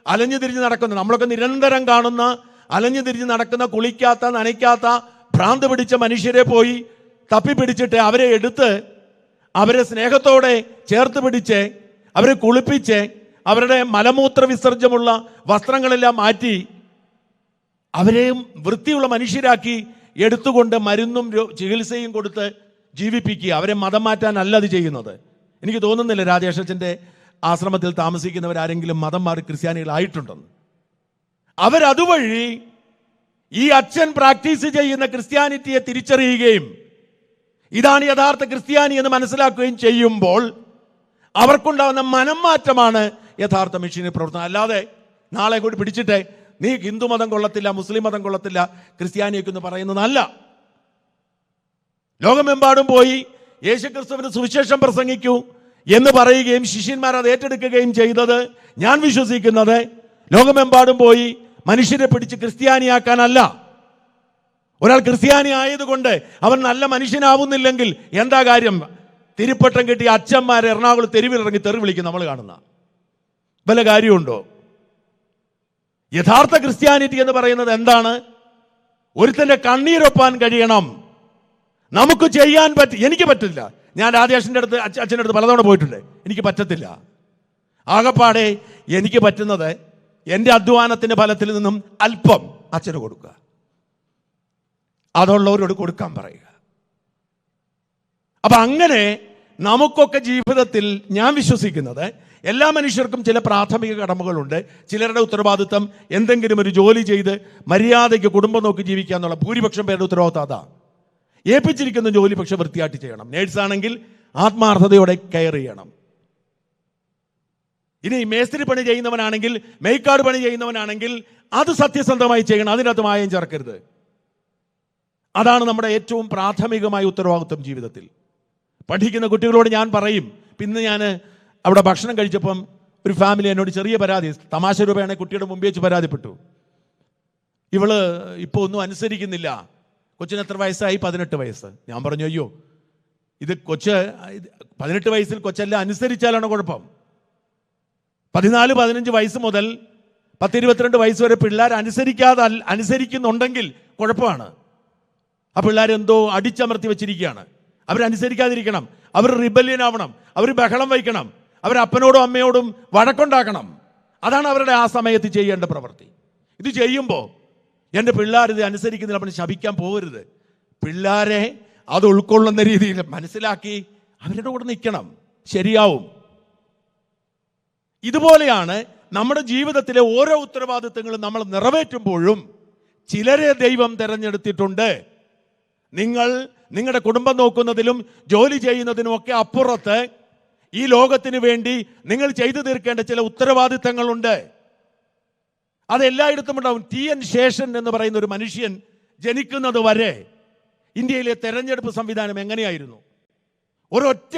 S2: അലഞ്ഞു തിരിഞ്ഞ് നടക്കുന്ന, നമ്മളൊക്കെ നിരന്തരം കാണുന്ന അലഞ്ഞു തിരിഞ്ഞ് നടക്കുന്ന, കുളിക്കാത്ത, നനയ്ക്കാത്ത, ഭ്രാന്ത് പിടിച്ച മനുഷ്യരെ പോയി തപ്പിപ്പിടിച്ചിട്ട് അവരെ എടുത്ത് അവരെ സ്നേഹത്തോടെ ചേർത്ത് പിടിച്ച് അവരെ കുളിപ്പിച്ച് അവരുടെ മലമൂത്ര വിസർജ്യമുള്ള വസ്ത്രങ്ങളെല്ലാം മാറ്റി അവരെയും വൃത്തിയുള്ള മനുഷ്യരാക്കി എടുത്തുകൊണ്ട് മരുന്നും ചികിത്സയും കൊടുത്ത് ജീവിപ്പിക്കുക. അവരെ മതം മാറ്റാനല്ല അത് ചെയ്യുന്നത്. എനിക്ക് തോന്നുന്നില്ല രാജേഷ് അച്ഛൻ്റെ ആശ്രമത്തിൽ താമസിക്കുന്നവരാരെങ്കിലും മതം മാറി ക്രിസ്ത്യാനികളായിട്ടുണ്ടെന്ന്. അവരതുവഴി ഈ അച്ഛൻ പ്രാക്ടീസ് ചെയ്യുന്ന ക്രിസ്ത്യാനിറ്റിയെ തിരിച്ചറിയുകയും ഇതാണ് യഥാർത്ഥ ക്രിസ്ത്യാനി എന്ന് മനസ്സിലാക്കുകയും ചെയ്യുമ്പോൾ അവർക്കുണ്ടാകുന്ന മനം മാറ്റമാണ് യഥാർത്ഥ മിഷനറി പ്രവർത്തനം. അല്ലാതെ നാളെ കൂടി പിടിച്ചിട്ട് നീ ഹിന്ദു മതം കൊള്ളത്തില്ല, മുസ്ലിം മതം കൊള്ളത്തില്ല, ക്രിസ്ത്യാനിയെന്ന് പറയുന്നതല്ല. ലോകമെമ്പാടും പോയി യേശുക്രിസ്തുവിന്റെ സുവിശേഷം പ്രസംഗിക്കൂ എന്ന് പറയുകയും ശിഷ്യന്മാർ അത് ഏറ്റെടുക്കുകയും ചെയ്തത്, ഞാൻ വിശ്വസിക്കുന്നത്, ലോകമെമ്പാടും പോയി മനുഷ്യരെ പിടിച്ച് ക്രിസ്ത്യാനിയാക്കാനല്ല. ഒരാൾ ക്രിസ്ത്യാനി ആയതുകൊണ്ട് അവൻ നല്ല മനുഷ്യനാവുന്നില്ലെങ്കിൽ എന്താ കാര്യം? തിരുപ്പട്ടം കെട്ടി അച്ഛന്മാരെ എറണാകുളം തെരുവിലിറങ്ങി തെറി വിളിക്കും നമ്മൾ കാണുന്ന. വല്ല കാര്യമുണ്ടോ? യഥാർത്ഥ ക്രിസ്ത്യാനിറ്റി എന്ന് പറയുന്നത് എന്താണ്? ഒരുത്തന്റെ കണ്ണീരൊപ്പാൻ കഴിയണം. നമുക്ക് ചെയ്യാൻ എനിക്ക് പറ്റില്ല. ഞാൻ രാജേഷിൻ്റെ അടുത്ത്, അച്ഛൻ്റെ അടുത്ത് പലതവണ പോയിട്ടുണ്ട്. എനിക്ക് പറ്റത്തില്ല. ആകപ്പാടെ എനിക്ക് പറ്റുന്നത് എൻ്റെ അധ്വാനത്തിൻ്റെ ഫലത്തിൽ നിന്നും അല്പം അച്ഛന് കൊടുക്കുക, അതുള്ളവരോട് കൊടുക്കാൻ പറയുക. അപ്പൊ അങ്ങനെ നമുക്കൊക്കെ ജീവിതത്തിൽ ഞാൻ വിശ്വസിക്കുന്നത്, എല്ലാ മനുഷ്യർക്കും ചില പ്രാഥമിക കടമകളുണ്ട്. ചിലരുടെ ഉത്തരവാദിത്തം എന്തെങ്കിലും ഒരു ജോലി ചെയ്ത് മര്യാദയ്ക്ക് കുടുംബം നോക്കി ജീവിക്കുക എന്നുള്ള ഭൂരിപക്ഷം പേരുടെ ഉത്തരവാദിത്തം അതാ. ഏൽപ്പിച്ചിരിക്കുന്ന ജോലി പക്ഷെ വൃത്തിയായിട്ട് ചെയ്യണം. നേഴ്സാണെങ്കിൽ ആത്മാർത്ഥതയോടെ കെയർ ചെയ്യണം. ഇനി മേസ്ത്രി പണി ചെയ്യുന്നവനാണെങ്കിൽ, മേയ്ക്കാട് പണി ചെയ്യുന്നവനാണെങ്കിൽ അത് സത്യസന്ധമായി ചെയ്യണം. അതിനകത്ത് മായം ചേർക്കരുത്. അതാണ് നമ്മുടെ ഏറ്റവും പ്രാഥമികമായ ഉത്തരവാദിത്വം ജീവിതത്തിൽ. പഠിക്കുന്ന കുട്ടികളോട് ഞാൻ പറയും. പിന്നെ ഞാൻ അവിടെ ഭക്ഷണം കഴിച്ചപ്പം ഒരു ഫാമിലി എന്നോട് ചെറിയ പരാതി, തമാശ രൂപയാണ്, കുട്ടിയുടെ മുമ്പ് വെച്ച് പരാതിപ്പെട്ടു. ഇവള് ഇപ്പോൾ ഒന്നും അനുസരിക്കുന്നില്ല. കൊച്ചിന് എത്ര വയസ്സായി? 18 വയസ്സ്. ഞാൻ പറഞ്ഞു, അയ്യോ, ഇത് 18 വയസ്സിൽ കൊച്ചെല്ലാം അനുസരിച്ചാലാണ് കുഴപ്പം. 14-15 വയസ്സ് മുതൽ 10-22 വയസ്സ് വരെ പിള്ളേർ അനുസരിക്കുന്നുണ്ടെങ്കിൽ കുഴപ്പമാണ്. ആ പിള്ളേരെന്തോ അടിച്ചമർത്തി വെച്ചിരിക്കുകയാണ്. അവരനുസരിക്കാതിരിക്കണം, അവർ റിബല്യൻ ആവണം, അവർ ബഹളം വയ്ക്കണം, അവർ അപ്പനോടും അമ്മയോടും വഴക്കുണ്ടാക്കണം. അതാണ് അവരുടെ ആ സമയത്ത് ചെയ്യേണ്ട പ്രവൃത്തി. ഇത് ചെയ്യുമ്പോൾ എൻ്റെ പിള്ളേർ ഇത് അനുസരിക്കുന്നില്ല, അപ്പം ശപിക്കാൻ പോകരുത്. പിള്ളേരെ അത് ഉൾക്കൊള്ളുന്ന രീതിയിൽ മനസ്സിലാക്കി അവരുടെ കൂടെ നിൽക്കണം, ശരിയാവും. ഇതുപോലെയാണ് നമ്മുടെ ജീവിതത്തിലെ ഓരോ ഉത്തരവാദിത്തങ്ങളും നമ്മൾ നിറവേറ്റുമ്പോഴും ചിലരെ ദൈവം തിരഞ്ഞെടുത്തിട്ടുണ്ട്. നിങ്ങളുടെ കുടുംബം നോക്കുന്നതിലും ജോലി ചെയ്യുന്നതിനും ഒക്കെ അപ്പുറത്ത് ഈ ലോകത്തിന് വേണ്ടി നിങ്ങൾ ചെയ്തു തീർക്കേണ്ട ചില ഉത്തരവാദിത്തങ്ങളുണ്ട്. അതെല്ലായിടത്തും ഉണ്ടാവും. TN ശേഷൻ എന്ന് പറയുന്ന ഒരു മനുഷ്യൻ ജനിക്കുന്നത് വരെ ഇന്ത്യയിലെ തെരഞ്ഞെടുപ്പ് സംവിധാനം എങ്ങനെയായിരുന്നു? ഒരൊറ്റ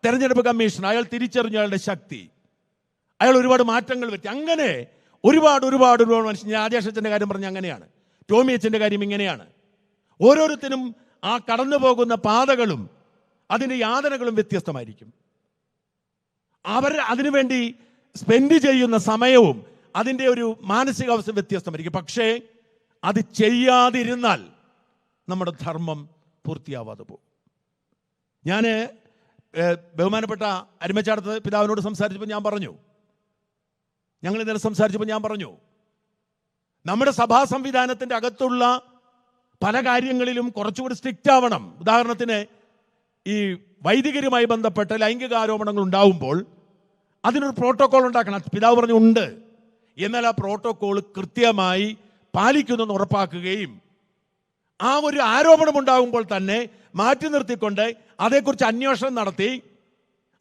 S2: തെരഞ്ഞെടുപ്പ് കമ്മീഷൻ, അയാൾ തിരിച്ചറിഞ്ഞ അയാളുടെ ശക്തി, അയാൾ ഒരുപാട് മാറ്റങ്ങൾ വരുത്തി. അങ്ങനെ ഒരുപാട് മനുഷ്യൻ. രാജേഷ് അച്ഛൻ്റെ കാര്യം പറഞ്ഞ അങ്ങനെയാണ്, ടോമി അച്ഛൻ്റെ കാര്യം ഇങ്ങനെയാണ്. ഓരോരുത്തരും ആ കടന്നു പോകുന്ന പാതകളും അതിൻ്റെ യാതനകളും വ്യത്യസ്തമായിരിക്കും. അവർ അതിനുവേണ്ടി സ്പെൻഡ് ചെയ്യുന്ന സമയവും അതിൻ്റെ ഒരു മാനസികാവസ്ഥ വ്യത്യസ്തമായിരിക്കും. പക്ഷേ അത് ചെയ്യാതിരുന്നാൽ നമ്മുടെ ധർമ്മം പൂർത്തിയാവാതെ പോകും. ഞാൻ ബഹുമാനപ്പെട്ട അരുമച്ചാടത്ത് പിതാവിനോട് സംസാരിച്ചപ്പോൾ ഞാൻ പറഞ്ഞു, ഞങ്ങൾ ഇന്നലെ സംസാരിച്ചപ്പോൾ ഞാൻ പറഞ്ഞു, നമ്മുടെ സഭാ സംവിധാനത്തിൻ്റെ അകത്തുള്ള പല കാര്യങ്ങളിലും കുറച്ചുകൂടി സ്ട്രിക്റ്റ് ആവണം. ഉദാഹരണത്തിന് ഈ വൈദികരുമായി ബന്ധപ്പെട്ട ലൈംഗിക ആരോപണങ്ങൾ ഉണ്ടാവുമ്പോൾ അതിനൊരു പ്രോട്ടോകോൾ ഉണ്ടാക്കണം. പിതാവ് പറഞ്ഞു ഉണ്ട്. എന്നാൽ ആ പ്രോട്ടോകോൾ കൃത്യമായി പാലിക്കുന്നെന്ന് ഉറപ്പാക്കുകയും ആ ഒരു ആരോപണം ഉണ്ടാകുമ്പോൾ തന്നെ മാറ്റി നിർത്തിക്കൊണ്ട് അതേക്കുറിച്ച് അന്വേഷണം നടത്തി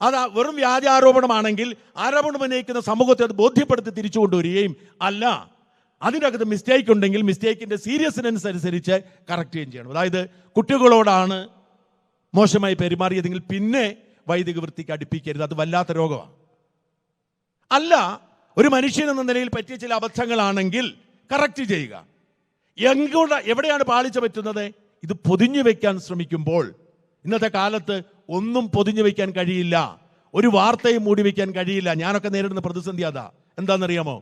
S2: അത് വെറും വ്യാജ ആരോപണമാണെങ്കിൽ ആരോപണം ഉന്നയിക്കുന്ന സമൂഹത്തെ അത് ബോധ്യപ്പെടുത്തി തിരിച്ചു കൊണ്ടുവരികയും അല്ല, അതിനകത്ത് മിസ്റ്റേക്ക് ഉണ്ടെങ്കിൽ മിസ്റ്റേക്കിന്റെ സീരിയസ്നെസ് അനുസരിച്ച് കറക്റ്റ് ചെയ്യുകയും ചെയ്യണം. അതായത് കുട്ടികളോടാണ് മോശമായി പെരുമാറിയതെങ്കിൽ പിന്നെ വൈദിക വൃത്തിക്ക് അടുപ്പിക്കരുത്, അത് വല്ലാത്ത രോഗമാണ്. അല്ല, ഒരു മനുഷ്യൻ എന്ന നിലയിൽ പറ്റിയ ചില അബദ്ധങ്ങളാണെങ്കിൽ കറക്റ്റ് ചെയ്യുക. എവിടെയാണ് പാളിച്ച പറ്റുന്നത്? ഇത് പൊതിഞ്ഞു വെക്കാൻ ശ്രമിക്കുമ്പോൾ. ഇന്നത്തെ കാലത്ത് ഒന്നും പൊതിഞ്ഞു വെക്കാൻ കഴിയില്ല, ഒരു വാർത്തയും മൂടി വെക്കാൻ കഴിയില്ല. ഞാനൊക്കെ നേരിടുന്ന പ്രതിസന്ധി അതാ. എന്താണെന്നറിയാമോ?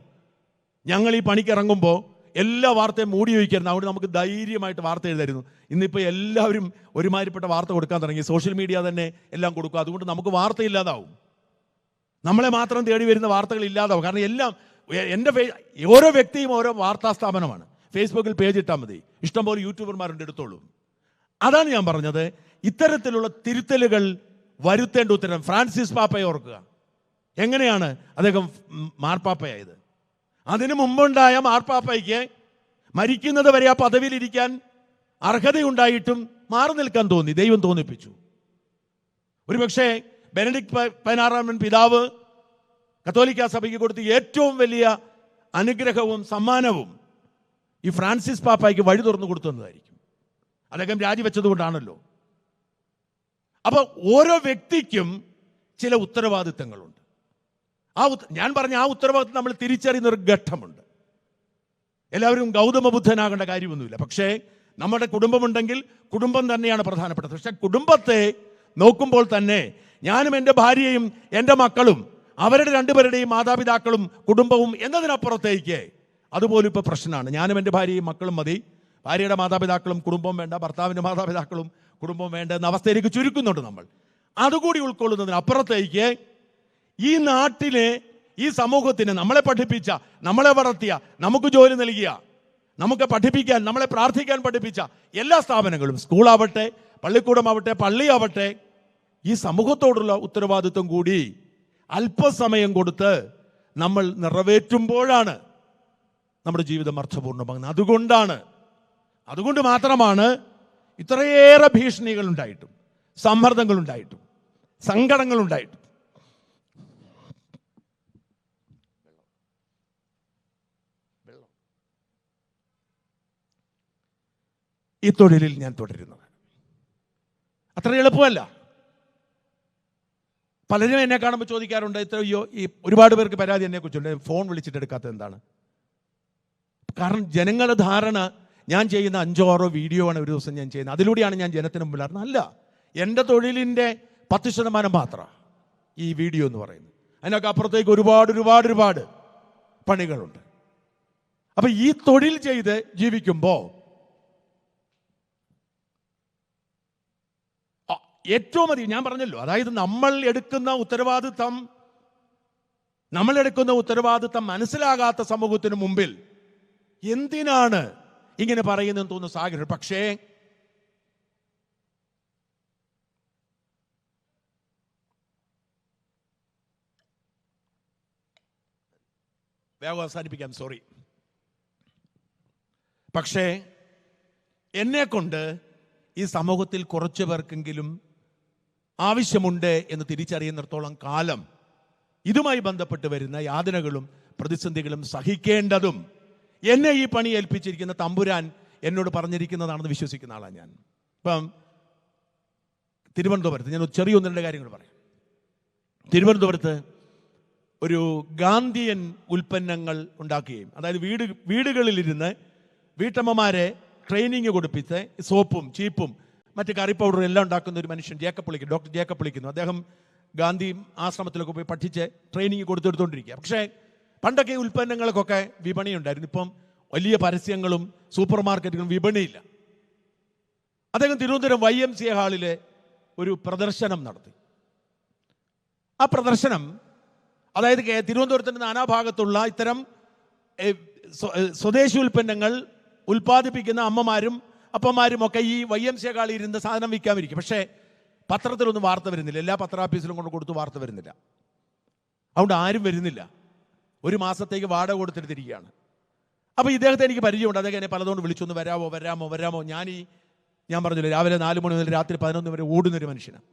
S2: ഞങ്ങൾ ഈ പണിക്ക് ഇറങ്ങുമ്പോൾ എല്ലാ വാർത്തയും മൂടി വയ്ക്കായിരുന്നു. അതുകൊണ്ട് നമുക്ക് ധൈര്യമായിട്ട് വാർത്ത എഴുതായിരുന്നു. ഇന്നിപ്പോൾ എല്ലാവരും ഒരുമാതിരിപ്പെട്ട വാർത്ത കൊടുക്കാൻ തുടങ്ങി. സോഷ്യൽ മീഡിയ തന്നെ എല്ലാം കൊടുക്കും. അതുകൊണ്ട് നമുക്ക് വാർത്ത ഇല്ലാതാവും. നമ്മളെ മാത്രം തേടി വരുന്ന വാർത്തകൾ ഇല്ലാതാവും. കാരണം എല്ലാം ഓരോ വ്യക്തിയും ഓരോ വാർത്താ സ്ഥാപനമാണ്. ഫേസ്ബുക്കിൽ പേജ് ഇട്ടാൽ മതി, ഇഷ്ടംപോലെ യൂട്യൂബർമാരുണ്ട്, എടുത്തോളൂ. അതാണ് ഞാൻ പറഞ്ഞത്. ഇത്തരത്തിലുള്ള തിരുത്തലുകൾ വരുത്തേണ്ട ഉത്തരം. ഫ്രാൻസിസ് പാപ്പയെ ഓർക്കുക. എങ്ങനെയാണ് അദ്ദേഹം മാർപ്പാപ്പയായത്? അതിനു മുമ്പുണ്ടായ മാർപ്പാപ്പയ്ക്ക് മരിക്കുന്നത് വരെ ആ പദവിയിലിരിക്കാൻ അർഹതയുണ്ടായിട്ടും മാറി നിൽക്കാൻ തോന്നി, ദൈവം തോന്നിപ്പിച്ചു. ഒരുപക്ഷെ ബെനഡിക്ട് 16 പിതാവ് കത്തോലിക്ക സഭയ്ക്ക് കൊടുത്ത ഏറ്റവും വലിയ അനുഗ്രഹവും സമ്മാനവും ഈ ഫ്രാൻസിസ് പാപ്പായ്ക്ക് വഴി തുറന്നു കൊടുത്തതായിരിക്കും. അദ്ദേഹം രാജിവെച്ചതുകൊണ്ടാണല്ലോ. അപ്പോൾ ഓരോ വ്യക്തിക്കും ചില ഉത്തരവാദിത്തങ്ങളുണ്ട്. ഞാൻ പറഞ്ഞ ആ ഉത്തരവാദിത്തം നമ്മൾ തിരിച്ചറിയുന്ന ഒരു ഘട്ടമുണ്ട്. എല്ലാവരും ഗൗതമ ബുദ്ധനാകേണ്ട കാര്യമൊന്നുമില്ല. പക്ഷേ നമ്മുടെ കുടുംബമുണ്ടെങ്കിൽ കുടുംബം തന്നെയാണ് പ്രധാനപ്പെട്ടത്. പക്ഷെ കുടുംബത്തെ നോക്കുമ്പോൾ തന്നെ ഞാനും എൻ്റെ ഭാര്യയും എൻ്റെ മക്കളും അവരുടെ രണ്ടുപേരുടെയും മാതാപിതാക്കളും കുടുംബവും എന്നതിനപ്പുറത്തേക്ക് അതുപോലും ഇപ്പോൾ പ്രശ്നമാണ്. ഞാനും എൻ്റെ ഭാര്യയും മക്കളും മതി, ഭാര്യയുടെ മാതാപിതാക്കളും കുടുംബം വേണ്ട, ഭർത്താവിൻ്റെ മാതാപിതാക്കളും കുടുംബം വേണ്ട എന്ന അവസ്ഥയിലേക്ക് ചുരുക്കുന്നുണ്ട് നമ്മൾ. അതുകൂടി ഉൾക്കൊള്ളുന്നതിനപ്പുറത്തേക്ക് ഈ നാട്ടിലെ ഈ സമൂഹത്തിന് നമ്മളെ പഠിപ്പിച്ച, നമ്മളെ വളർത്തിയ, നമുക്ക് ജോലി നൽകിയ, നമുക്ക് പഠിപ്പിക്കാൻ, നമ്മളെ പ്രാർത്ഥിക്കാൻ പഠിപ്പിച്ച എല്ലാ സ്ഥാപനങ്ങളും, സ്കൂളാവട്ടെ, പള്ളിക്കൂടമാവട്ടെ, പള്ളിയാവട്ടെ, ഈ സമൂഹത്തോടുള്ള ഉത്തരവാദിത്വം കൂടി അല്പസമയം കൊടുത്ത് നമ്മൾ നിറവേറ്റുമ്പോഴാണ് നമ്മുടെ ജീവിതം അർത്ഥപൂർണ്ണമാകുന്നത്. അതുകൊണ്ട് മാത്രമാണ് ഇത്രയേറെ ഭീഷണികൾ ഉണ്ടായിട്ടും സമ്മർദ്ദങ്ങൾ ഉണ്ടായിട്ടും സങ്കടങ്ങൾ ഉണ്ടായിട്ടും ഈ തൊഴിലിൽ ഞാൻ തുടരുന്നത്. അത്ര എളുപ്പമല്ല. പലരും എന്നെ കാണുമ്പോൾ ചോദിക്കാറുണ്ട്, ഇത്രയോ ഈ ഒരുപാട് പേർക്ക് പരാതി എന്നെ കുറിച്ചുണ്ട്, ഫോൺ വിളിച്ചിട്ട് എടുക്കാത്തത് എന്താണ്? കാരണം ജനങ്ങളുടെ ധാരണ ഞാൻ ചെയ്യുന്ന 5-6 വീഡിയോ ആണ് ഒരു ദിവസം ഞാൻ ചെയ്യുന്നത്, അതിലൂടെയാണ് ഞാൻ ജനത്തിന് മുമ്പിൽ അറിഞ്ഞത്. അല്ല, എൻ്റെ തൊഴിലിൻ്റെ 10% മാത്രം ഈ വീഡിയോ എന്ന് പറയുന്നത്. അതിനൊക്കെ അപ്പുറത്തേക്ക് ഒരുപാട് പണികളുണ്ട്. അപ്പൊ ഈ തൊഴിൽ ചെയ്ത് ജീവിക്കുമ്പോൾ ഏറ്റവും അധികം ഞാൻ പറഞ്ഞല്ലോ, അതായത് നമ്മൾ എടുക്കുന്ന ഉത്തരവാദിത്തം മനസ്സിലാകാത്ത സമൂഹത്തിന് മുമ്പിൽ എന്തിനാണ് ഇങ്ങനെ പറയുന്നതെന്ന് തോന്നുന്ന സാഹചര്യം. പക്ഷേ വേഗം അവസാനിപ്പിക്കാം, സോറി. പക്ഷേ എന്നെ കൊണ്ട് ഈ സമൂഹത്തിൽ കുറച്ചു പേർക്കെങ്കിലും ആവശ്യമുണ്ട് എന്ന് തിരിച്ചറിയുന്നിടത്തോളം കാലം ഇതുമായി ബന്ധപ്പെട്ട് വരുന്ന യാതനകളും പ്രതിസന്ധികളും സഹിക്കേണ്ടതും എന്നെ ഈ പണി ഏൽപ്പിച്ചിരിക്കുന്ന തമ്പുരാൻ എന്നോട് പറഞ്ഞിരിക്കുന്നതാണെന്ന് വിശ്വസിക്കുന്ന ആളാണ് ഞാൻ. ഇപ്പം തിരുവനന്തപുരത്ത് ഞാൻ ചെറിയ 1-2 കാര്യങ്ങൾ പറയാം. തിരുവനന്തപുരത്ത് ഒരു ഗാന്ധിയൻ ഉൽപ്പന്നങ്ങൾ ഉണ്ടാക്കുകയും, അതായത് വീടുകളിലിരുന്ന് വീട്ടമ്മമാരെ ട്രെയിനിങ് കൊടുപ്പിച്ച് സോപ്പും ചീപ്പും മറ്റ് കറി പൗഡറും എല്ലാം ഉണ്ടാക്കുന്ന ഒരു മനുഷ്യൻ ഡോക്ടർ ജേക്കബ് വിളിക്കുന്നു. അദ്ദേഹം ഗാന്ധി ആശ്രമത്തിലൊക്കെ പോയി പഠിച്ച് ട്രെയിനിങ് കൊടുത്തെടുത്തോണ്ടിരിക്കുക. പക്ഷേ പണ്ടൊക്കെ ഉൽപ്പന്നങ്ങൾക്കൊക്കെ വിപണി ഉണ്ടായിരുന്നു. ഇപ്പം വലിയ പരസ്യങ്ങളും സൂപ്പർ മാർക്കറ്റുകളും വിപണിയില്ല. അദ്ദേഹം തിരുവനന്തപുരം YMCA ഹാളിലെ ഒരു പ്രദർശനം നടത്തി. ആ പ്രദർശനം, അതായത് തിരുവനന്തപുരത്തിൻ്റെ നാനാഭാഗത്തുള്ള ഇത്തരം സ്വദേശി ഉൽപ്പന്നങ്ങൾ ഉൽപ്പാദിപ്പിക്കുന്ന അമ്മമാരും അപ്പന്മാരും ഒക്കെ ഈ YMCA കാളിൽ ഇരുന്ന് സാധനം വിൽക്കാതിരിക്കും. പക്ഷേ പത്രത്തിലൊന്നും വാർത്ത വരുന്നില്ല. എല്ലാ പത്രാഫീസിലും കൊണ്ട് കൊടുത്ത് വാർത്ത വരുന്നില്ല. അതുകൊണ്ട് ആരും വരുന്നില്ല. ഒരു മാസത്തേക്ക് വാടക കൊടുത്തെടുത്തിരിക്കുകയാണ്. അപ്പോൾ ഇദ്ദേഹത്തെ എനിക്ക് പരിചയമുണ്ട്. അദ്ദേഹം എന്നെ പലതുകൊണ്ട് വിളിച്ചൊന്ന് വരാമോ. ഞാൻ പറഞ്ഞില്ലേ, രാവിലെ 4 മണി മുതൽ രാത്രി 11 വരെ ഓടുന്നൊരു മനുഷ്യനാണ്.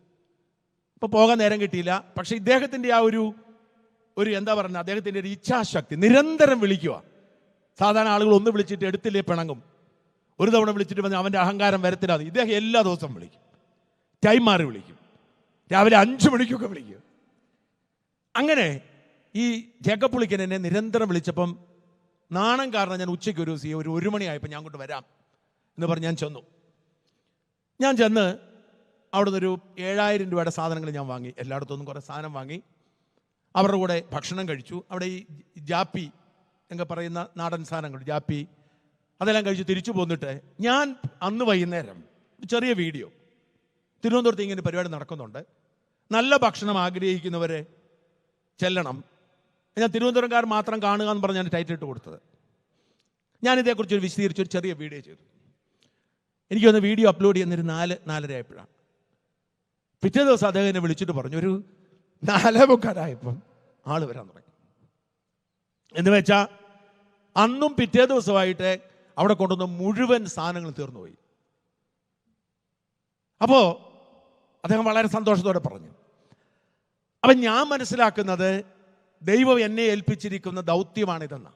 S2: ഇപ്പോൾ പോകാൻ നേരം കിട്ടിയില്ല. പക്ഷേ ഇദ്ദേഹത്തിൻ്റെ ആ ഒരു എന്താ പറയുക, അദ്ദേഹത്തിൻ്റെ ഒരു ഇച്ഛാശക്തി നിരന്തരം വിളിക്കുക. സാധാരണ ആളുകൾ ഒന്ന് വിളിച്ചിട്ട് എടുത്തില്ലേ പിണങ്ങും. ഒരു തവണ വിളിച്ചിട്ട് പറഞ്ഞാൽ അവൻ്റെ അഹങ്കാരം വരത്തില്ലാതെ ഇദ്ദേഹം എല്ലാ ദിവസവും വിളിക്കും. ടൈം മാറി വിളിക്കും. രാവിലെ 5 മണിക്കൊക്കെ വിളിക്കും. അങ്ങനെ ഈ ജേക്കബ് പുളിക്കൻ എന്നെ നിരന്തരം വിളിച്ചപ്പം നാണം കാരണം ഞാൻ ഉച്ചയ്ക്ക് ഒരു 1 മണിയായപ്പോൾ ഞാൻ അങ്ങോട്ട് വരാം എന്ന് പറഞ്ഞ് ഞാൻ ചെന്ന് അവിടെ നിന്നൊരു 7000 രൂപയുടെ സാധനങ്ങൾ ഞാൻ വാങ്ങി. എല്ലായിടത്തുനിന്നും കുറേ സാധനം വാങ്ങി. അവരുടെ കൂടെ ഭക്ഷണം കഴിച്ചു. അവിടെ ഈ ജാപ്പി എന്നൊക്കെ പറയുന്ന നാടൻ സാധനങ്ങൾ, ജാപ്പി, അതെല്ലാം കഴിച്ച് തിരിച്ചു പോന്നിട്ട് ഞാൻ അന്ന് വൈകുന്നേരം ചെറിയ വീഡിയോ, തിരുവനന്തപുരത്ത് ഇങ്ങനെ പരിപാടി നടക്കുന്നുണ്ട്, നല്ല ഭക്ഷണം ആഗ്രഹിക്കുന്നവരെ ചെല്ലണം, ഞാൻ തിരുവനന്തപുരംകാർ മാത്രം കാണുക എന്ന് പറഞ്ഞാണ് ടൈറ്റിൽ ഇട്ട് കൊടുത്തത്. ഞാനിതേക്കുറിച്ച് വിശദീകരിച്ചൊരു ചെറിയ വീഡിയോ ചെയ്തു. എനിക്കൊന്ന് വീഡിയോ അപ്ലോഡ് ചെയ്യുന്നൊരു 4-4:30 ആയപ്പോഴാണ്. പിറ്റേ ദിവസം അദ്ദേഹം എന്നെ വിളിച്ചിട്ട് പറഞ്ഞു, ഒരു 4:45 ആൾ വരാൻ തുടങ്ങി. എന്ന് വെച്ചാൽ അന്നും പിറ്റേ ദിവസമായിട്ട് അവിടെ കൊണ്ടുവന്ന മുഴുവൻ സാധനങ്ങൾ തീർന്നുപോയി. അപ്പോൾ അദ്ദേഹം വളരെ സന്തോഷത്തോടെ പറഞ്ഞു. അപ്പം ഞാൻ മനസ്സിലാക്കുന്നത് ദൈവം എന്നെ ഏൽപ്പിച്ചിരിക്കുന്ന ദൗത്യമാണിതെന്ന്.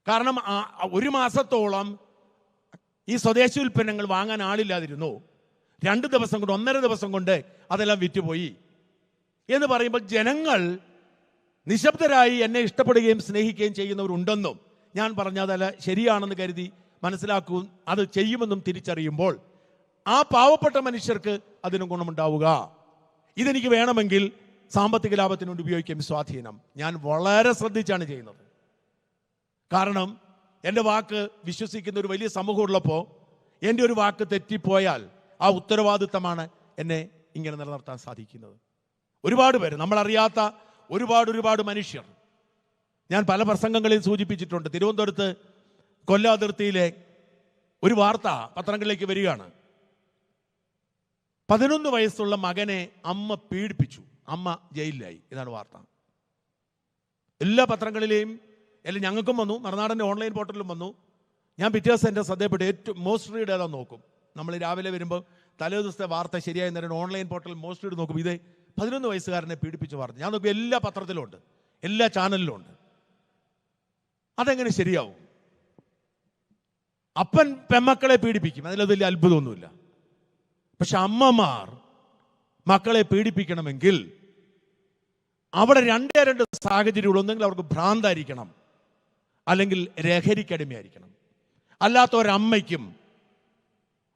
S2: കാരണം 1 മാസത്തോളം ഈ സ്വദേശി ഉൽപ്പന്നങ്ങൾ വാങ്ങാൻ ആളില്ലാതിരുന്നു. 2 ദിവസം കൊണ്ട് 1.5 ദിവസം കൊണ്ട് അതെല്ലാം വിറ്റുപോയി എന്ന് പറയുമ്പോൾ ജനങ്ങൾ നിശബ്ദരായി എന്നെ ഇഷ്ടപ്പെടുകയും സ്നേഹിക്കുകയും ചെയ്യുന്നവരുണ്ടെന്നും ഞാൻ പറഞ്ഞതല്ല ശരിയാണെന്ന് കരുതി മനസ്സിലാക്കുകയും അത് ചെയ്യുമെന്നും തിരിച്ചറിയുമ്പോൾ ആ പാവപ്പെട്ട മനുഷ്യർക്ക് അതിനും ഗുണമുണ്ടാവുക. ഇതെനിക്ക് വേണമെങ്കിൽ സാമ്പത്തിക ലാഭത്തിനുവേണ്ടി ഉപയോഗിക്കും സ്വാധീനം. ഞാൻ വളരെ ശ്രദ്ധിച്ചാണ് ചെയ്യുന്നത്. കാരണം എൻ്റെ വാക്ക് വിശ്വസിക്കുന്ന ഒരു വലിയ സമൂഹം ഉള്ളപ്പോൾ എൻ്റെ ഒരു വാക്ക് തെറ്റിപ്പോയാൽ ആ ഉത്തരവാദിത്തമാണ് എന്നെ ഇങ്ങനെ നിലനിർത്താൻ സാധിക്കുന്നത്. ഒരുപാട് പേര്, നമ്മളറിയാത്ത ഒരുപാട് മനുഷ്യർ. ഞാൻ പല പ്രസംഗങ്ങളിൽ സൂചിപ്പിച്ചിട്ടുണ്ട്. തിരുവനന്തപുരത്ത് കൊല്ലം അതിർത്തിയിലെ ഒരു വാർത്ത പത്രങ്ങളിലേക്ക് വരികയാണ്. 11 വയസ്സുള്ള മകനെ അമ്മ പീഡിപ്പിച്ചു, അമ്മ ജയിലിലായി. ഇതാണ് വാർത്ത. എല്ലാ പത്രങ്ങളിലെയും എല്ലാം ഞങ്ങൾക്കും വന്നു, മറുനാടൻ്റെ ഓൺലൈൻ പോർട്ടലിലും വന്നു. ഞാൻ പിറ്റേ ദിവസം എൻ്റെ ശ്രദ്ധയപ്പെട്ട് ഏറ്റവും മോസ്റ്റ് റീഡ് ഏതാ നോക്കും. നമ്മൾ രാവിലെ വരുമ്പോൾ തലേ ദിവസത്തെ വാർത്ത ശരിയായി നേരം ഓൺലൈൻ പോർട്ടലിൽ മോസ്റ്റ് റീഡ് നോക്കും. ഇത് 11 വയസ്സുകാരനെ പീഡിപ്പിച്ച വാർത്ത. ഞാൻ നോക്കും, എല്ലാ പത്രത്തിലും ഉണ്ട്, എല്ലാ ചാനലിലും ഉണ്ട്. അതെങ്ങനെ ശരിയാവും? അപ്പൻ പെമ്മക്കളെ പീഡിപ്പിക്കും, അതിലത് വലിയ അത്ഭുതമൊന്നുമില്ല. പക്ഷെ അമ്മമാർ മക്കളെ പീഡിപ്പിക്കണമെങ്കിൽ അവിടെ 2 സാഹചര്യങ്ങൾ. ഒന്നെങ്കിൽ അവർക്ക് ഭ്രാന്തായിരിക്കണം, അല്ലെങ്കിൽ ലഹരിക്കടിമയായിരിക്കണം. അല്ലാത്ത ഒരമ്മയ്ക്കും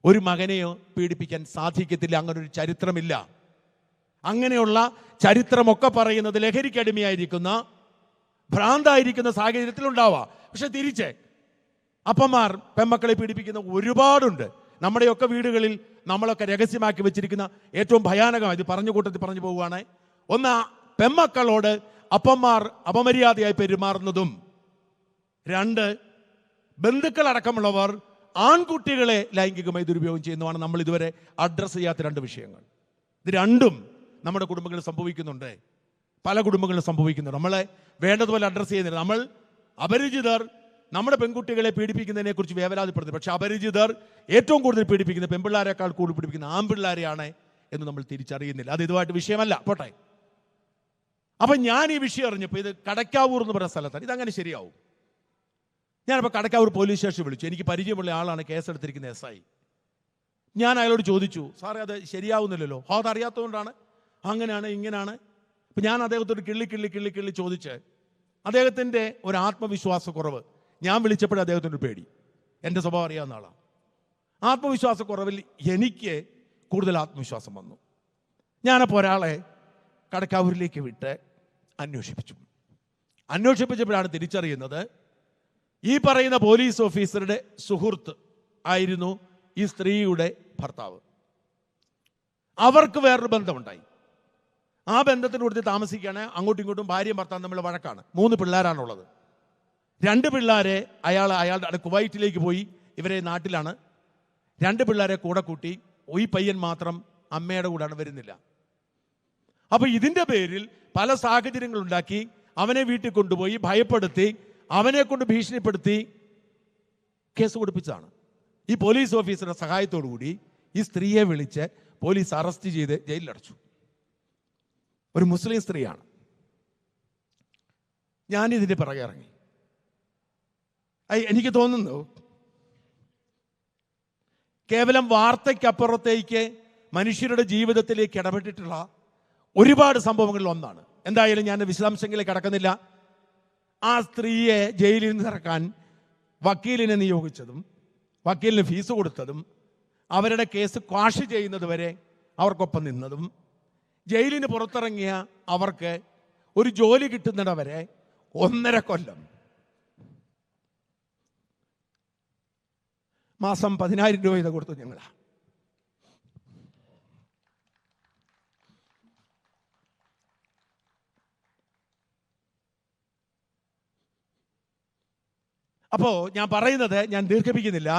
S2: ഒരു മകനെയോ പീഡിപ്പിക്കാൻ സാധിക്കത്തില്ല. അങ്ങനെ ഒരു ചരിത്രമില്ല. അങ്ങനെയുള്ള ചരിത്രമൊക്കെ പറയുന്നത് ലഹരിക്കടിമയായിരിക്കുന്ന, ഭ്രാന്തായിരിക്കുന്ന സാഹചര്യത്തിലുണ്ടാവാം. പക്ഷെ തിരിച്ച് അപ്പന്മാർ പെമ്മക്കളെ പീഡിപ്പിക്കുന്ന ഒരുപാടുണ്ട്. നമ്മുടെയൊക്കെ വീടുകളിൽ നമ്മളൊക്കെ രഹസ്യമാക്കി വെച്ചിരിക്കുന്ന ഏറ്റവും ഭയാനകമായി ഇത് പറഞ്ഞു കൂട്ടത്തിൽ പറഞ്ഞു പോവുകയാണ്. ഒന്ന്, പെമ്മക്കളോട് അപ്പന്മാർ അപമര്യാദയായി പെരുമാറുന്നതും. 2, ബന്ധുക്കളടക്കമുള്ളവർ ആൺകുട്ടികളെ ലൈംഗികമായി ദുരുപയോഗം ചെയ്യുന്നതാണ് നമ്മൾ ഇതുവരെ അഡ്രസ്സ് ചെയ്യാത്ത 2 വിഷയങ്ങൾ. ഇത് രണ്ടും നമ്മുടെ കുടുംബങ്ങളിൽ സംഭവിക്കുന്നുണ്ട്, പല കുടുംബങ്ങളിലും സംഭവിക്കുന്നുണ്ട്. നമ്മളെ വേണ്ടതുപോലെ അഡ്രസ്സ് ചെയ്യുന്നില്ല. നമ്മൾ അപരിചിതർ നമ്മുടെ പെൺകുട്ടികളെ പീഡിപ്പിക്കുന്നതിനെ കുറിച്ച് വേവലാതിപ്പെടുന്നു. പക്ഷെ അപരിചിതർ ഏറ്റവും കൂടുതൽ പീഡിപ്പിക്കുന്ന പെൺപിള്ളാരേക്കാൾ കൂടുതൽ പീഡിപ്പിക്കുന്ന ആൺപിള്ളാരെയാണ് എന്ന് നമ്മൾ തിരിച്ചറിയുന്നില്ല. അത് ഇതുമായിട്ട് വിഷയമല്ല, പോട്ടെ. അപ്പം ഞാൻ ഈ വിഷയം അറിഞ്ഞപ്പോൾ, ഇത് കടക്കാവൂർ എന്ന് പറയുന്ന സ്ഥലത്താണ്. ഇതങ്ങനെ ശരിയാവും? ഞാനിപ്പോൾ കടക്കാവൂർ പോലീസ് സ്റ്റേഷൻ വിളിച്ചു. എനിക്ക് പരിചയമുള്ള ആളാണ് കേസെടുത്തിരിക്കുന്ന SI. ഞാൻ അയാളോട് ചോദിച്ചു, സാറേ അത് ശരിയാവുന്നില്ലല്ലോ. അതറിയാത്തതുകൊണ്ടാണ്, അങ്ങനെയാണ് ഇങ്ങനെയാണ്. അപ്പം ഞാൻ അദ്ദേഹത്തോട് കിള്ളി ചോദിച്ച് അദ്ദേഹത്തിൻ്റെ ഒരു ആത്മവിശ്വാസക്കുറവ്, ഞാൻ വിളിച്ചപ്പോഴും അദ്ദേഹത്തിൻ്റെ ഒരു പേടി, എൻ്റെ സ്വഭാവം അറിയാവുന്ന ആളാണ്. ആത്മവിശ്വാസക്കുറവിൽ എനിക്ക് കൂടുതൽ ആത്മവിശ്വാസം വന്നു. ഞാനപ്പോൾ ഒരാളെ കടക്കാവൂരിലേക്ക് വിട്ട് അന്വേഷിപ്പിച്ചപ്പോഴാണ് തിരിച്ചറിയുന്നത് ഈ പറയുന്ന പോലീസ് ഓഫീസറുടെ സുഹൃത്ത് ആയിരുന്നു ഈ സ്ത്രീയുടെ ഭർത്താവ്. അവർക്ക് വേറൊരു ബന്ധമുണ്ടായി. ആ ബന്ധത്തിന് കൊടുത്ത് താമസിക്കുകയാണ്. അങ്ങോട്ടും ഇങ്ങോട്ടും ഭാര്യയും ഭർത്താവും തമ്മിൽ വഴക്കാണ്. 3 പിള്ളേരാണുള്ളത്. 2 പിള്ളേരെ അയാളുടെ കുവൈറ്റിലേക്ക് പോയി ഇവരെ നാട്ടിലാണ്. 2 പിള്ളേരെ കൂടെ കൂട്ടി. ഈ പയ്യൻ മാത്രം അമ്മയുടെ കൂടെയാണ്, വരുന്നില്ല. അപ്പൊ ഇതിന്റെ പേരിൽ പല സാഹചര്യങ്ങളുണ്ടാക്കി അവനെ വീട്ടിൽ കൊണ്ടുപോയി ഭയപ്പെടുത്തി അവനെ കൊണ്ട് ഭീഷണിപ്പെടുത്തി കേസ് കൊടുപ്പിച്ചതാണ്. ഈ പോലീസ് ഓഫീസറുടെ സഹായത്തോടു കൂടി ഈ സ്ത്രീയെ വിളിച്ച് പോലീസ് അറസ്റ്റ് ചെയ്ത് ജയിലിലടച്ചു. ഒരു മുസ്ലിം സ്ത്രീയാണ്. ഞാനിതിന്റെ പിറകെ ഇറങ്ങി. എനിക്ക് തോന്നുന്നു കേവലം വാർത്തയ്ക്കപ്പുറത്തേക്ക് മനുഷ്യരുടെ ജീവിതത്തിലേക്ക് ഇടപെട്ടിട്ടുള്ള ഒരുപാട് സംഭവങ്ങളിൽ ഒന്നാണ്. എന്തായാലും ഞാൻ വിശദാംശങ്ങളിലേക്ക് കടക്കുന്നില്ല. ആ സ്ത്രീയെ ജയിലിൽ നിന്ന് ഇറക്കാൻ വക്കീലിനെ നിയോഗിച്ചതും വക്കീലിന് ഫീസ് കൊടുത്തതും അവരുടെ കേസ് ക്വാഷ് ചെയ്യുന്നത് വരെ അവർക്കൊപ്പം നിന്നതും ജയിലിന് പുറത്തിറങ്ങിയ അവർക്ക് ഒരു ജോലി കിട്ടുന്നിടവരെ 1.5 കൊല്ലം മാസം 10,000 രൂപ ഇത് കൊടുത്തു ഞങ്ങളാ. അപ്പോ ഞാൻ പറയുന്നത്, ഞാൻ ദീർഘിപ്പിക്കുന്നില്ല,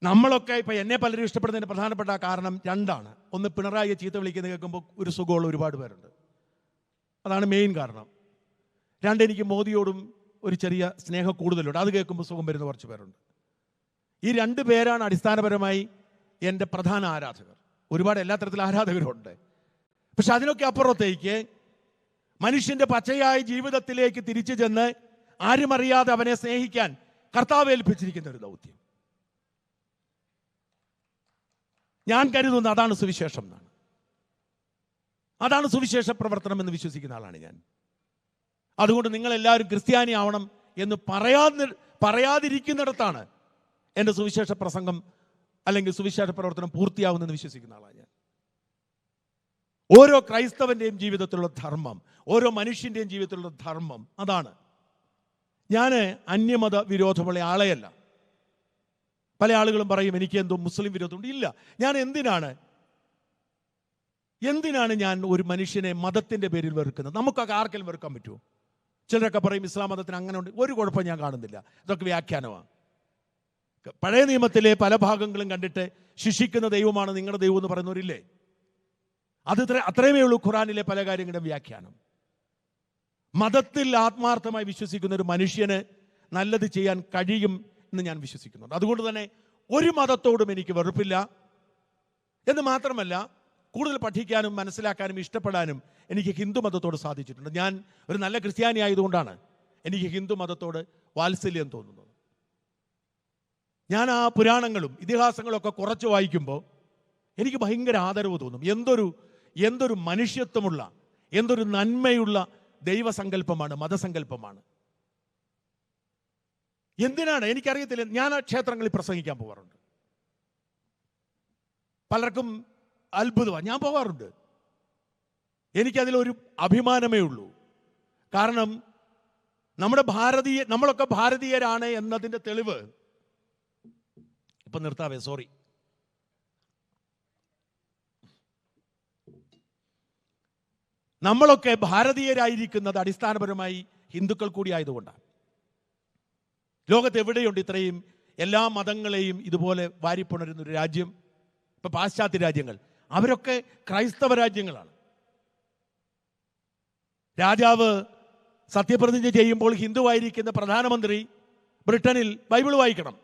S2: നമ്മളൊക്കെ ഇപ്പൊ എന്നെ പലരും ഇഷ്ടപ്പെടുന്നതിന് പ്രധാനപ്പെട്ട കാരണം 2 ആണ്. ഒന്ന്, പിണറായിയെ ചീത്ത വിളിക്കുന്നത് കേൾക്കുമ്പോൾ ഒരു സുഖമുള്ള ഒരുപാട് പേരുണ്ട്, അതാണ് മെയിൻ കാരണം. 2, എനിക്ക് മോദിയോടും ഒരു ചെറിയ സ്നേഹം കൂടുതലുണ്ട്, അത് കേൾക്കുമ്പോൾ സുഖം വരുന്ന കുറച്ച് പേരുണ്ട്. ഈ 2 പേരാണ് അടിസ്ഥാനപരമായി എൻ്റെ പ്രധാന ആരാധകർ. ഒരുപാട് എല്ലാ തരത്തിലും ആരാധകരുണ്ട്. പക്ഷെ അതിനൊക്കെ അപ്പുറത്തേക്ക് മനുഷ്യന്റെ പച്ചയായ ജീവിതത്തിലേക്ക് തിരിച്ചു ചെന്ന് ആരും അറിയാതെ അവനെ സ്നേഹിക്കാൻ കർത്താവ് ഏൽപ്പിച്ചിരിക്കുന്ന ഒരു ദൗത്യം. ഞാൻ കരുതുന്നത് അതാണ് സുവിശേഷം എന്നാണ്. അതാണ് സുവിശേഷ പ്രവർത്തനം എന്ന് വിശ്വസിക്കുന്ന ആളാണ് ഞാൻ. അതുകൊണ്ട് നിങ്ങളെല്ലാവരും ക്രിസ്ത്യാനി ആവണം എന്ന് പറയാതിരിക്കുന്നിടത്താണ് എൻ്റെ സുവിശേഷ പ്രസംഗം അല്ലെങ്കിൽ സുവിശേഷ പ്രവർത്തനം പൂർത്തിയാവുമെന്ന് വിശ്വസിക്കുന്ന ആളാണ് ഞാൻ. ഓരോ ക്രൈസ്തവന്റെയും ജീവിതത്തിലുള്ള ധർമ്മം, ഓരോ മനുഷ്യന്റെയും ജീവിതത്തിലുള്ള ധർമ്മം അതാണ്. ഞാൻ അന്യമത വിരോധമുള്ള ആളെയല്ല. പല ആളുകളും പറയും എനിക്ക് എന്തോ മുസ്ലിം വിരോധമുണ്ട്. ഇല്ല, ഞാൻ എന്തിനാണ് ഞാൻ ഒരു മനുഷ്യനെ മതത്തിന്റെ പേരിൽ വെറുക്കുന്നത്? നമുക്കൊക്കെ ആർക്കെങ്കിലും വെറുക്കാൻ പറ്റുമോ? ചിലരൊക്കെ പറയും ഇസ്ലാം മതത്തിന് അങ്ങനെ ഉണ്ട്. ഒരു കുഴപ്പം ഞാൻ കാണുന്നില്ല. ഇതൊക്കെ വ്യാഖ്യാനമാണ്. പഴയ നിയമത്തിലെ പല ഭാഗങ്ങളും കണ്ടിട്ട് ശിക്ഷിക്കുന്ന ദൈവമാണ് നിങ്ങളുടെ ദൈവം എന്ന് പറയുന്നവരില്ലേ? അത്രയുമേ ഉള്ളൂ ഖുറാനിലെ പല കാര്യങ്ങളുടെ വ്യാഖ്യാനം. മതത്തിൽ ആത്മാർത്ഥമായി വിശ്വസിക്കുന്ന ഒരു മനുഷ്യന് നല്ലത് ചെയ്യാൻ കഴിയും എന്ന് ഞാൻ വിശ്വസിക്കുന്നുണ്ട്. അതുകൊണ്ട് തന്നെ ഒരു മതത്തോടും എനിക്ക് വെറുപ്പില്ല എന്ന് മാത്രമല്ല, കൂടുതൽ പഠിക്കാനും മനസ്സിലാക്കാനും ഇഷ്ടപ്പെടാനും എനിക്ക് ഹിന്ദു മതത്തോട് സാധിച്ചിട്ടുണ്ട്. ഞാൻ ഒരു നല്ല ക്രിസ്ത്യാനി ആയതുകൊണ്ടാണ് എനിക്ക് ഹിന്ദു മതത്തോട് വാത്സല്യം തോന്നുന്നത്. ഞാൻ ആ പുരാണങ്ങളും ഇതിഹാസങ്ങളും ഒക്കെ കുറച്ച് വായിക്കുമ്പോൾ എനിക്ക് ഭയങ്കര ആദരവ് തോന്നും. എന്തൊരു മനുഷ്യത്വമുള്ള, എന്തൊരു നന്മയുള്ള ദൈവസങ്കല്പമാണ്, മതസങ്കല്പമാണ്. എന്തിനാണ് എനിക്കറിയത്തില്ല. ഞാൻ ആ ക്ഷേത്രങ്ങളിൽ പ്രസംഗിക്കാൻ പോകാറുണ്ട്. പലർക്കും അത്ഭുതമാണ്. ഞാൻ പോകാറുണ്ട്. എനിക്കതിലൊരു അഭിമാനമേ ഉള്ളൂ. കാരണം നമ്മളൊക്കെ ഭാരതീയരാണ് എന്നതിൻ്റെ തെളിവ് ഇപ്പം നിർത്താവേ, സോറി. നമ്മളൊക്കെ ഭാരതീയരായിരിക്കുന്നത് അടിസ്ഥാനപരമായി ഹിന്ദുക്കൾ കൂടി ആയതുകൊണ്ടാണ്. ലോകത്ത് എവിടെയുണ്ട് ഇത്രയും എല്ലാ മതങ്ങളെയും ഇതുപോലെ വാരിപ്പുണരുന്ന ഒരു രാജ്യം? ഇപ്പൊ പാശ്ചാത്യ രാജ്യങ്ങൾ, അവരൊക്കെ ക്രൈസ്തവ രാജ്യങ്ങളാണ്. രാജാവ് സത്യപ്രതിജ്ഞ ചെയ്യുമ്പോൾ ഹിന്ദുവായിരിക്കുന്ന പ്രധാനമന്ത്രി ബ്രിട്ടനിൽ ബൈബിൾ വായിക്കണം.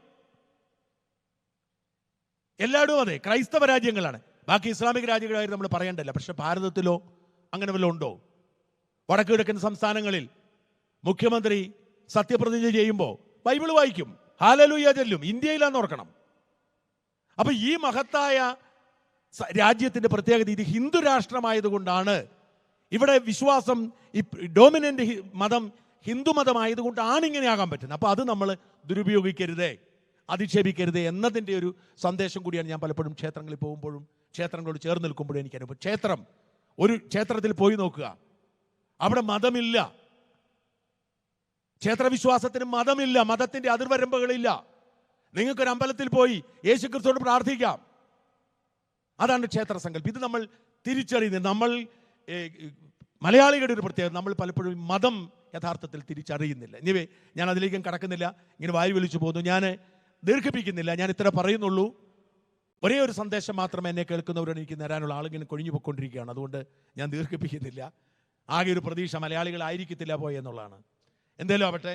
S2: എല്ലായിടും അതെ, ക്രൈസ്തവ രാജ്യങ്ങളാണ്. ബാക്കി ഇസ്ലാമിക രാജ്യങ്ങളായിട്ട് നമ്മൾ പറയേണ്ടല്ല. പക്ഷെ ഭാരതത്തിലോ അങ്ങനെ വല്ലതും ഉണ്ടോ? വടക്കു കിഴക്കൻ സംസ്ഥാനങ്ങളിൽ മുഖ്യമന്ത്രി സത്യപ്രതിജ്ഞ ചെയ്യുമ്പോൾ ബൈബിൾ വായിക്കും, ഹല്ലേലൂയ ചൊല്ലും. ഇന്ത്യയിലാന്ന് ഓർക്കണം. അപ്പൊ ഈ മഹത്തായ രാജ്യത്തിന്റെ പ്രത്യേകത ഇത് ഹിന്ദു രാഷ്ട്രമായതുകൊണ്ടാണ്. ഇവിടെ വിശ്വാസം, ഈ ഡോമിനന്റ് മതം ഹിന്ദു മതമായതുകൊണ്ടാണ് ഇങ്ങനെ ആകാൻ പറ്റുന്നത്. അപ്പൊ അത് നമ്മൾ ദുരുപയോഗിക്കരുതേ, അധിക്ഷേപിക്കരുതേ എന്നതിൻ്റെ ഒരു സന്ദേശം കൂടിയാണ് ഞാൻ പലപ്പോഴും ക്ഷേത്രങ്ങളിൽ പോകുമ്പോഴും ക്ഷേത്രങ്ങളോട് ചേർന്ന് നിൽക്കുമ്പോഴും എനിക്ക് അനുഭവം. ഒരു ക്ഷേത്രത്തിൽ പോയി നോക്കുക, അവിടെ മതമില്ല. ക്ഷേത്രവിശ്വാസത്തിന് മതമില്ല, മതത്തിന്റെ അതിർവരമ്പുകളില്ല. നിങ്ങൾക്കൊരു അമ്പലത്തിൽ പോയി യേശു ക്രിസ്തുവോട് പ്രാർത്ഥിക്കാം. അതാണ് ക്ഷേത്ര സങ്കല്പം. ഇത് നമ്മൾ തിരിച്ചറിയുന്നത്. നമ്മൾ മലയാളികളുടെ ഒരു പ്രത്യേകത, നമ്മൾ പലപ്പോഴും മതം യഥാർത്ഥത്തിൽ തിരിച്ചറിയുന്നില്ല. ഇനിവേ ഞാൻ അതിലേക്കും കടക്കുന്നില്ല, ഇങ്ങനെ വായി വിളിച്ചു പോകുന്നു. ഞാൻ ദീർഘിപ്പിക്കുന്നില്ല, ഞാൻ ഇത്ര പറയുന്നുള്ളൂ. ഒരേ ഒരു സന്ദേശം മാത്രമേ എന്നെ കേൾക്കുന്നവരോട് എനിക്ക് തരാനുള്ള ആളിങ്ങനെ കൊഴിഞ്ഞു പോയിക്കൊണ്ടിരിക്കുകയാണ്. അതുകൊണ്ട് ഞാൻ ദീർഘിപ്പിക്കുന്നില്ല. ആകെ ഒരു പ്രതീക്ഷ മലയാളികളായിരിക്കത്തില്ല പോയെന്നുള്ളതാണ്. എന്തായാലും ആവട്ടെ,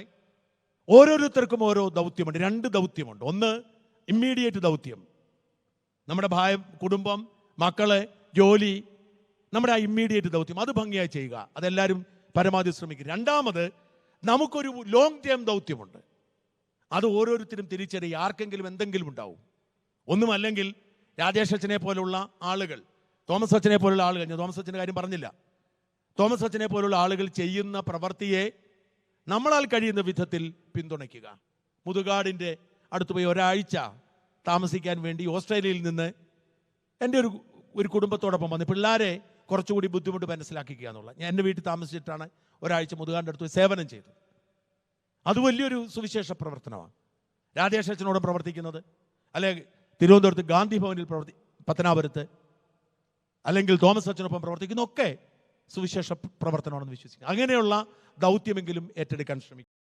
S2: ഓരോരുത്തർക്കും ഓരോ ദൗത്യമുണ്ട്. 2 ദൗത്യമുണ്ട്. ഒന്ന് ഇമ്മീഡിയറ്റ് ദൗത്യം, നമ്മുടെ കുടുംബം, മക്കള്, ജോലി, നമ്മുടെ ആ ഇമ്മീഡിയറ്റ് ദൗത്യം അത് ഭംഗിയായി ചെയ്യുക, അതെല്ലാവരും പരമാവധി ശ്രമിക്കുക. രണ്ടാമത് നമുക്കൊരു ലോങ് ടേം ദൗത്യമുണ്ട്. അത് ഓരോരുത്തരും തിരിച്ചറിയുക. ആർക്കെങ്കിലും എന്തെങ്കിലും ഉണ്ടാവും. ഒന്നുമല്ലെങ്കിൽ രാജേഷ് അച്ഛനെ പോലുള്ള ആളുകൾ, തോമസ് അച്ഛനെ പോലുള്ള ആളുകൾ, ഞാൻ തോമസ് അച്ഛൻ്റെ കാര്യം പറഞ്ഞില്ല, തോമസ് അച്ഛനെ പോലുള്ള ആളുകൾ ചെയ്യുന്ന പ്രവൃത്തിയെ നമ്മളാൽ കഴിയുന്ന വിധത്തിൽ പിന്തുണയ്ക്കുക. മുതുകാടിൻ്റെ അടുത്ത് പോയി ഒരാഴ്ച താമസിക്കാൻ വേണ്ടി ഓസ്ട്രേലിയയിൽ നിന്ന് എൻ്റെ ഒരു കുടുംബത്തോടൊപ്പം വന്ന് പിള്ളേരെ കുറച്ചുകൂടി ബുദ്ധിമുട്ട് മനസ്സിലാക്കിക്കുക എന്നുള്ള, ഞാൻ എൻ്റെ വീട്ടിൽ താമസിച്ചിട്ടാണ് ഒരാഴ്ച മുതുകാടിൻ്റെ അടുത്ത് സേവനം ചെയ്തത്. അത് വലിയൊരു സുവിശേഷ പ്രവർത്തനമാണ്. രാജേഷ് അച്ഛനോടും പ്രവർത്തിക്കുന്നത്, അല്ലെങ്കിൽ തിരുവനന്തപുരത്ത് ഗാന്ധി ഭവനിൽ പത്തനാപുരത്ത്, അല്ലെങ്കിൽ തോമസ് അച്ഛനൊപ്പം പ്രവർത്തിക്കുന്നതൊക്കെ സുവിശേഷ പ്രവർത്തനമാണെന്ന് വിശ്വസിക്കുക. അങ്ങനെയുള്ള ദൗത്യമെങ്കിലും ഏറ്റെടുക്കാൻ ശ്രമിക്കും.